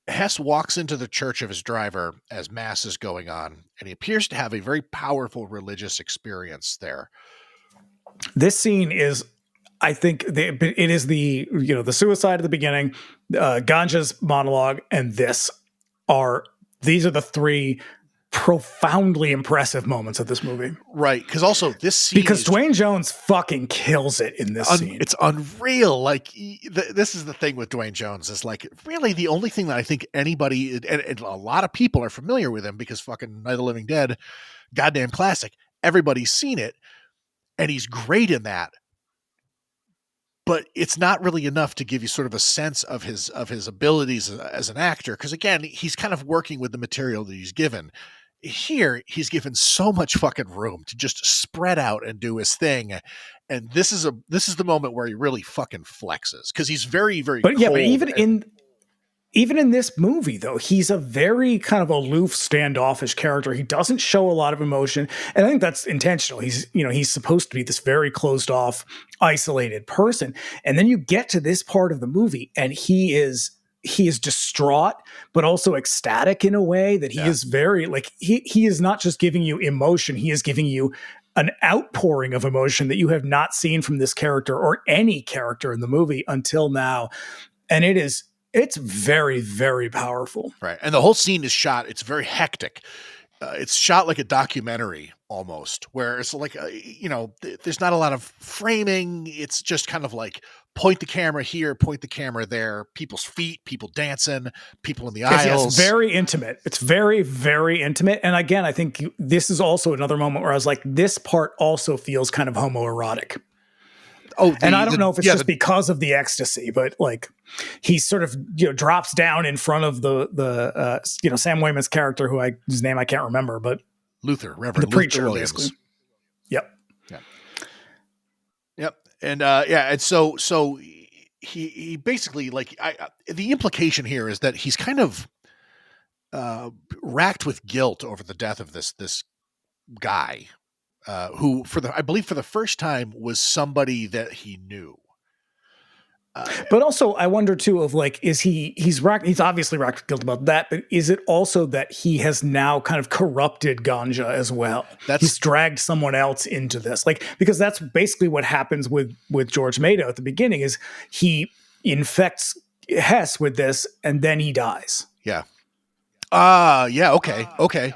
Hess walks into the church of his driver as mass is going on, and he appears to have a very powerful religious experience there. This scene is, I think, it is the suicide at the beginning, Ganja's monologue, and these are the three profoundly impressive moments of this movie. Right, because also this scene... Because Duane Jones fucking kills it in this scene. It's unreal. Like, this is the thing with Duane Jones, is like, really the only thing that I think anybody, and a lot of people are familiar with him because fucking Night of the Living Dead, goddamn classic. Everybody's seen it, and he's great in that. But it's not really enough to give you sort of a sense of his abilities as an actor, because again, he's kind of working with the material that he's given. Here, he's given so much fucking room to just spread out and do his thing, and this is the moment where he really fucking flexes because he's very, very. But even in this movie, though, he's a very kind of aloof, standoffish character. He doesn't show a lot of emotion, and I think that's intentional. He's supposed to be this very closed off, isolated person, and then you get to this part of the movie, and he is distraught, but also ecstatic in a way that he is very like he is not just giving you emotion, he is giving you an outpouring of emotion that you have not seen from this character or any character in the movie until now. And it's very, very powerful. Right. And the whole scene is shot. It's very hectic. It's shot like a documentary almost, where it's like, there's not a lot of framing. It's just kind of like point the camera here, point the camera there, people's feet, people dancing, people in the aisles. Yes, it's very intimate. It's very, very intimate. And again, I think this is also another moment where I was like, this part also feels kind of homoerotic. And I don't know if it's just because of the ecstasy, but like he sort of drops down in front of the Sam Wayman's character, whose name I can't remember, but Reverend the preacher, Luther Williams. basically. Yep. And and so he basically the implication here is that he's kind of racked with guilt over the death of this guy. Who, I believe for the first time, was somebody that he knew. But also, I wonder too of like, he's obviously racked with guilt about that, but is it also that he has now kind of corrupted Ganja as well? He's dragged someone else into this, because that's basically what happens with George Mado at the beginning. Is he infects Hess with this and then he dies? Yeah. Okay.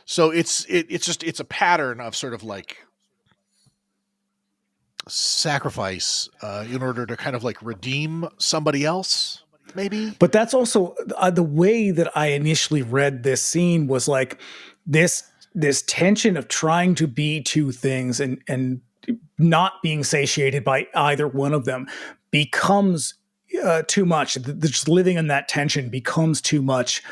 So it's a pattern of sort of like sacrifice in order to kind of like redeem somebody else, maybe. But that's also the way that I initially read this scene was like this tension of trying to be two things and not being satiated by either one of them becomes too much. Just living in that tension becomes too much.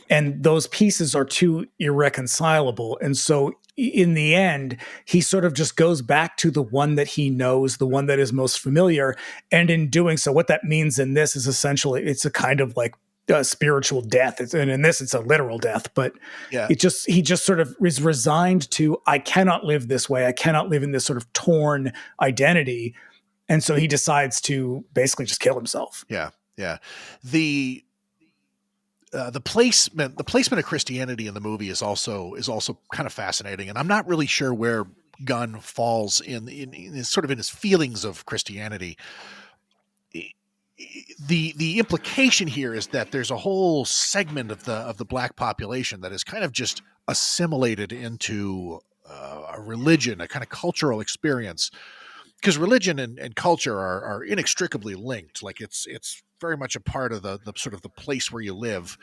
And those pieces are too irreconcilable. And so in the end, he sort of just goes back to the one that he knows, the one that is most familiar. And in doing so, what that means in this is essentially, it's a kind of like a spiritual death. And in this, it's a literal death. But he just sort of is resigned to, I cannot live this way. I cannot live in this sort of torn identity. And so he decides to basically just kill himself. Yeah. The placement of Christianity in the movie is also kind of fascinating, and I'm not really sure where Gunn falls in sort of in his feelings of Christianity. The implication here is that there's a whole segment of the black population that is kind of just assimilated into a religion, a kind of cultural experience, because religion and culture are inextricably linked. Like it's very much a part of the sort of the place where you live.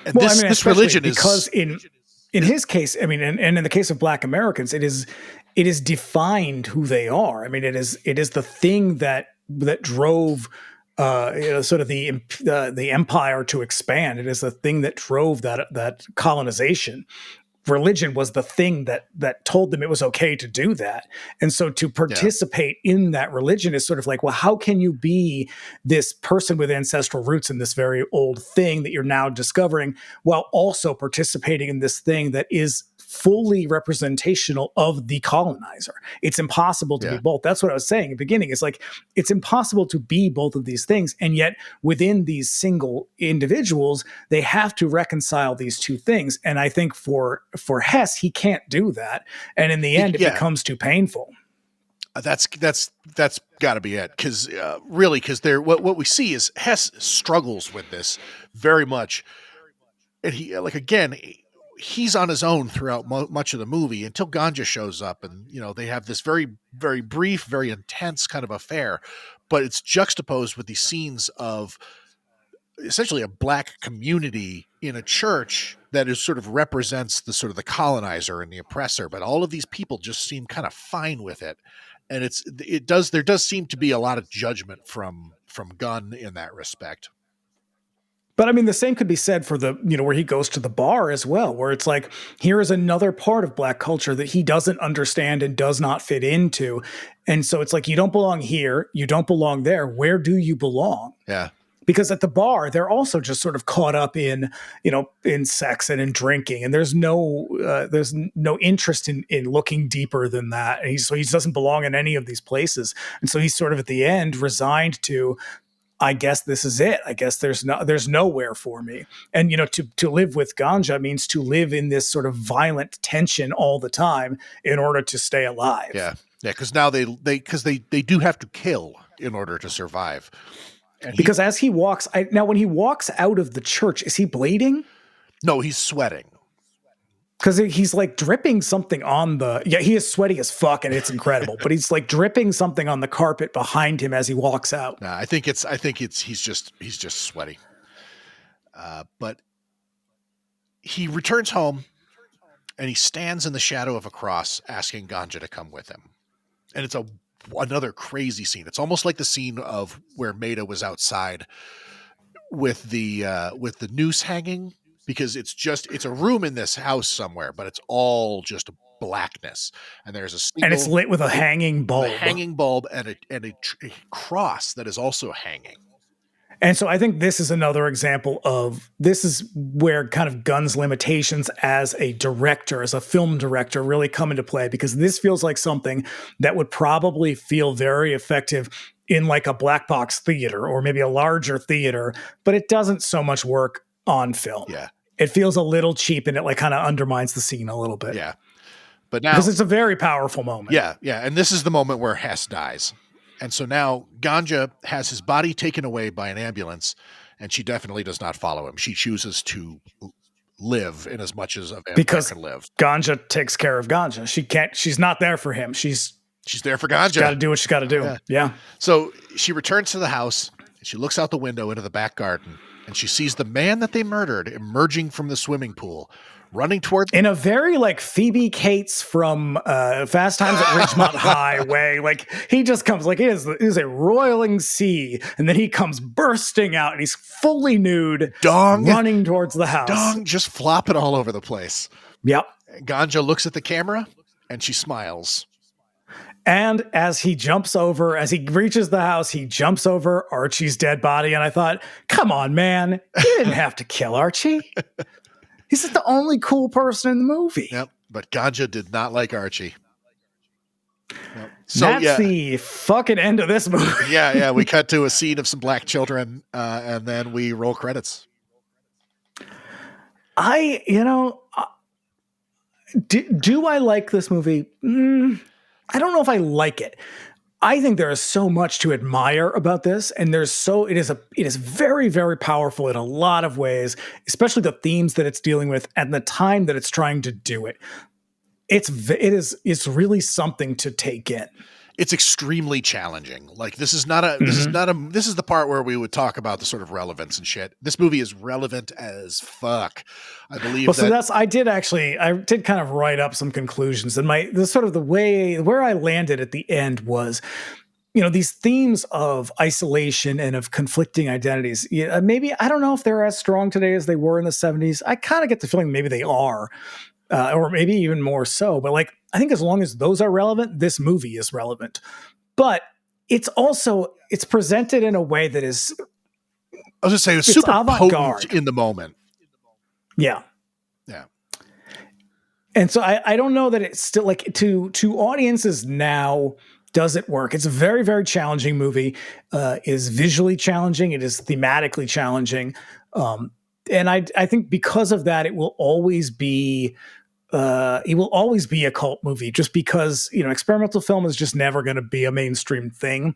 And this religion is because in his case, I mean, and in the case of Black Americans, it is defined who they are. I mean, it is the thing that drove sort of the empire to expand. It is the thing that drove that colonization. Religion was the thing that told them it was okay to do that. And so to participate in that religion is sort of like, well, how can you be this person with ancestral roots in this very old thing that you're now discovering while also participating in this thing that is fully representational of the colonizer? It's impossible to be both. That's what I was saying at the beginning. It's like, it's impossible to be both of these things. And yet within these single individuals, they have to reconcile these two things. And I think for Hess, he can't do that. And in the end, it becomes too painful. That's got to be it. Because what we see is Hess struggles with this very much. And he's on his own throughout much of the movie until Ganja shows up, and they have this very, very brief, very intense kind of affair, but it's juxtaposed with these scenes of essentially a black community in a church that is sort of represents the sort of the colonizer and the oppressor, but all of these people just seem kind of fine with it, and there does seem to be a lot of judgment from Gunn in that respect. But I mean, the same could be said for where he goes to the bar as well, where it's like, here is another part of black culture that he doesn't understand and does not fit into. And so it's like, you don't belong here. You don't belong there. Where do you belong? Yeah. Because at the bar, they're also just sort of caught up in sex and in drinking. And there's no interest in looking deeper than that. And so he doesn't belong in any of these places. And so he's sort of at the end resigned to, I guess this is it. I guess there's nowhere for me. And, to live with ganja means to live in this sort of violent tension all the time in order to stay alive. Yeah. Yeah. Cause now they do have to kill in order to survive. And because as he walks, when he walks out of the church, is he bleeding? No, he's sweating. Because he's like dripping something on he is sweaty as fuck and it's incredible, but he's like dripping something on the carpet behind him as he walks out. Nah, I think he's just sweaty. But he returns home and he stands in the shadow of a cross asking Ganja to come with him. And it's another crazy scene. It's almost like the scene of where Maida was outside with the noose hanging. Because it's a room in this house somewhere, but it's all just blackness, and there's and it's lit with a hanging bulb, and a cross that is also hanging. And so I think this is another example of this is where kind of Gunn's limitations as a director, as a film director, really come into play, because this feels like something that would probably feel very effective in like a black box theater or maybe a larger theater, but it doesn't so much work on film. Yeah. It feels a little cheap and it like kind of undermines the scene a little bit. Yeah. But now, because it's a very powerful moment. Yeah. Yeah. And this is the moment where Hess dies. And so now Ganja has his body taken away by an ambulance, and she definitely does not follow him. She chooses to live in as much as a vampire can live. Ganja takes care of Ganja. She's not there for him. She's there for Ganja. She's got to do what she's got to do. Yeah. So she returns to the house and she looks out the window into the back garden. And she sees the man that they murdered emerging from the swimming pool, running towards... In a very like Phoebe Cates from Fast Times at Ridgemont High way. Like he just comes like it is a roiling sea. And then he comes bursting out and he's fully nude, running towards the house. Dong just flopping all over the place. Yep. Ganja looks at the camera and she smiles. And as he reaches the house, he jumps over Archie's dead body. And I thought, come on, man. You didn't have to kill Archie. He's the only cool person in the movie. Yep. But Ganja did not like Archie. Yep. So that's the fucking end of this movie. Yeah. We cut to a scene of some black children and then we roll credits. Do I like this movie? I don't know if I like it. I think there is so much to admire about this, and it is very, very powerful in a lot of ways, especially the themes that it's dealing with and the time that it's trying to do it. It's really something to take in. It's extremely challenging. Like this is the part where we would talk about the sort of relevance and shit. This movie is relevant as fuck. I believe. Well, I did kind of write up some conclusions, and the way where I landed at the end was, these themes of isolation and of conflicting identities. Maybe I don't know if they're as strong today as they were in the 70s. I kind of get the feeling maybe they are. Or maybe even more so. But like, I think as long as those are relevant, this movie is relevant. But it's presented in a way that is, I was going to say, it's super potent in the moment. Yeah. Yeah. And so I don't know that it's still like to audiences now, does it work? It's a very, very challenging movie. It is visually challenging. It is thematically challenging. And I think because of that, it will always be a cult movie, just because, experimental film is just never going to be a mainstream thing.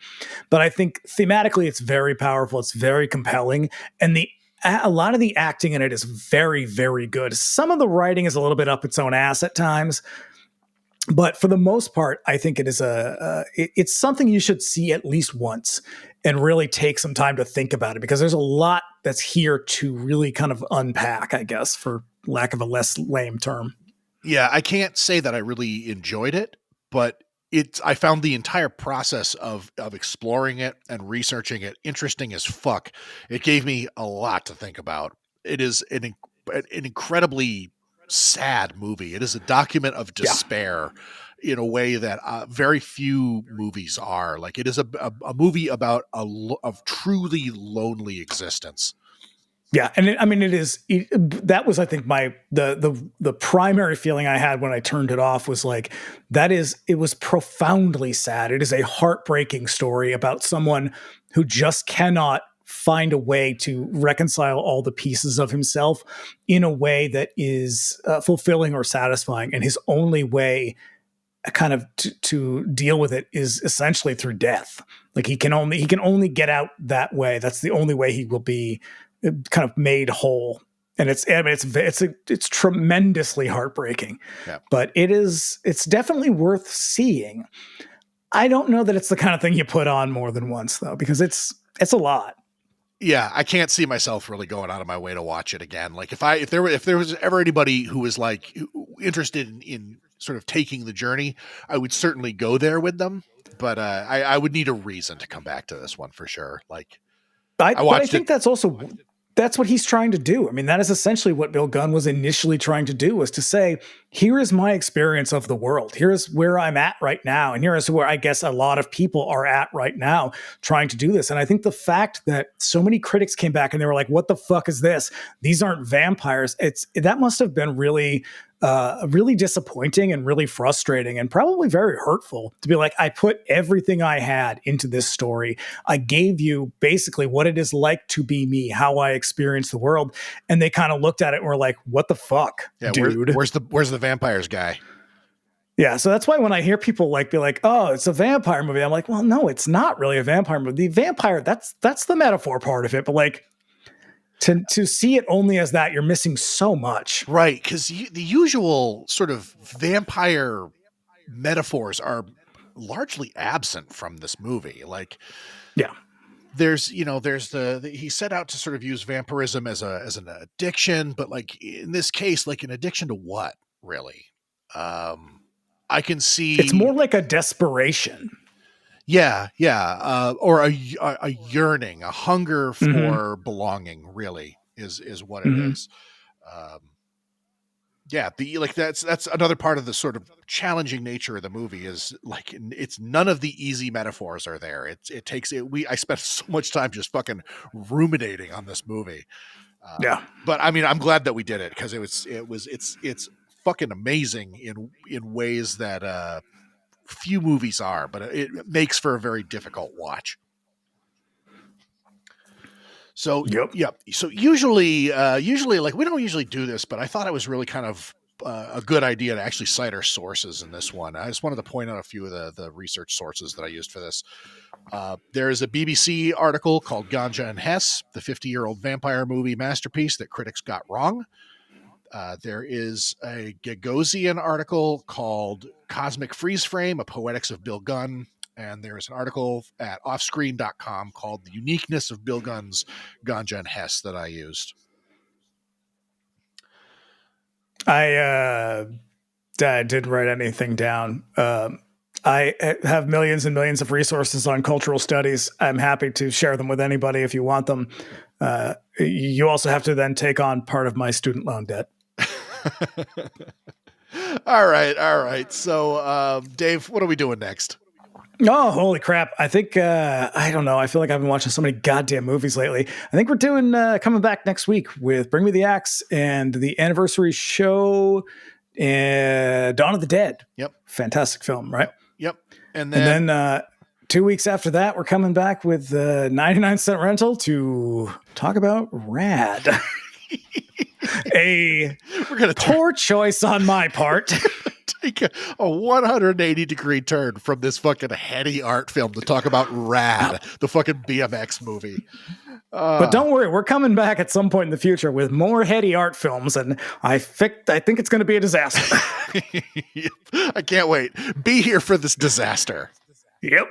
But I think thematically it's very powerful. It's very compelling. And a lot of the acting in it is very, very good. Some of the writing is a little bit up its own ass at times. But for the most part, I think it is it's something you should see at least once and really take some time to think about it, because there's a lot that's here to really kind of unpack, I guess, for lack of a less lame term. Yeah, I can't say that I really enjoyed it, but I found the entire process of exploring it and researching it interesting as fuck. It gave me a lot to think about. It is an incredibly sad movie. It is a document of despair in a way that very few movies are. Like, it is a movie about a truly lonely existence. Yeah, and that was, I think, the primary feeling I had when I turned it off was like, it was profoundly sad. It is a heartbreaking story about someone who just cannot find a way to reconcile all the pieces of himself in a way that is fulfilling or satisfying. And his only way kind of to deal with it is essentially through death. Like he can only get out that way. That's the only way he will be kind of made whole. And it's tremendously heartbreaking, but it's definitely worth seeing. I don't know that it's the kind of thing you put on more than once though, because it's a lot. Yeah, I can't see myself really going out of my way to watch it again. Like if there was ever anybody who was like interested in sort of taking the journey, I would certainly go there with them. But I would need a reason to come back to this one for sure. Like I think that's what he's trying to do. I mean, that is essentially what Bill Gunn was initially trying to do, was to say, here is my experience of the world. Here is where I'm at right now. And here is where I guess a lot of people are at right now trying to do this. And I think the fact that so many critics came back and they were like, what the fuck is this? These aren't vampires. That must have been really disappointing and really frustrating and probably very hurtful to be like, I put everything I had into this story. I gave you basically what it is like to be me, how I experience the world. And they kind of looked at it and were like, what the fuck, dude? Where's the vampires guy? Yeah. So that's why when I hear people be like, oh, it's a vampire movie, I'm like, well, no, it's not really a vampire movie. The vampire, that's the metaphor part of it. But like, to see it only as that, you're missing so much. Right, because the usual sort of vampire metaphors are largely absent from this movie. Like, yeah, there's he set out to sort of use vampirism as an addiction, but like in this case, like an addiction to what, really? I can see it's more like a desperation. Yeah. Or a yearning, a hunger for belonging, really is what it is. That's another part of the sort of challenging nature of the movie is like, it's none of the easy metaphors are there. I spent so much time just fucking ruminating on this movie. But I mean, I'm glad that we did it, because it's fucking amazing in ways that, few movies are, but it makes for a very difficult watch. So, yep. So usually like, we don't usually do this, but I thought it was really kind of a good idea to actually cite our sources in this one. I just wanted to point out a few of the research sources that I used for this. There is a BBC article called Ganja and Hess, the 50-year-old vampire movie masterpiece that critics got wrong. There is a Gagosian article called Cosmic Freeze Frame, A Poetics of Bill Gunn. And there's an article at offscreen.com called The Uniqueness of Bill Gunn's Ganja and Hess that I used. I didn't write anything down. I have millions and millions of resources on cultural studies. I'm happy to share them with anybody if you want them. You also have to then take on part of my student loan debt. All right. So, Dave, what are we doing next? Oh, holy crap. I think, I don't know. I feel like I've been watching so many goddamn movies lately. I think we're doing, coming back next week with Bring Me the Axe and the anniversary show, Dawn of the Dead. Yep. Fantastic film, right? Yep. And then 2 weeks after that, we're coming back with 99-cent rental to talk about Rad. We're gonna poor choice on my part. Take a 180-degree turn from this fucking heady art film to talk about Rad, the fucking BMX movie. But don't worry, we're coming back at some point in the future with more heady art films, and I think it's going to be a disaster. I can't wait. Be here for this disaster. Yep.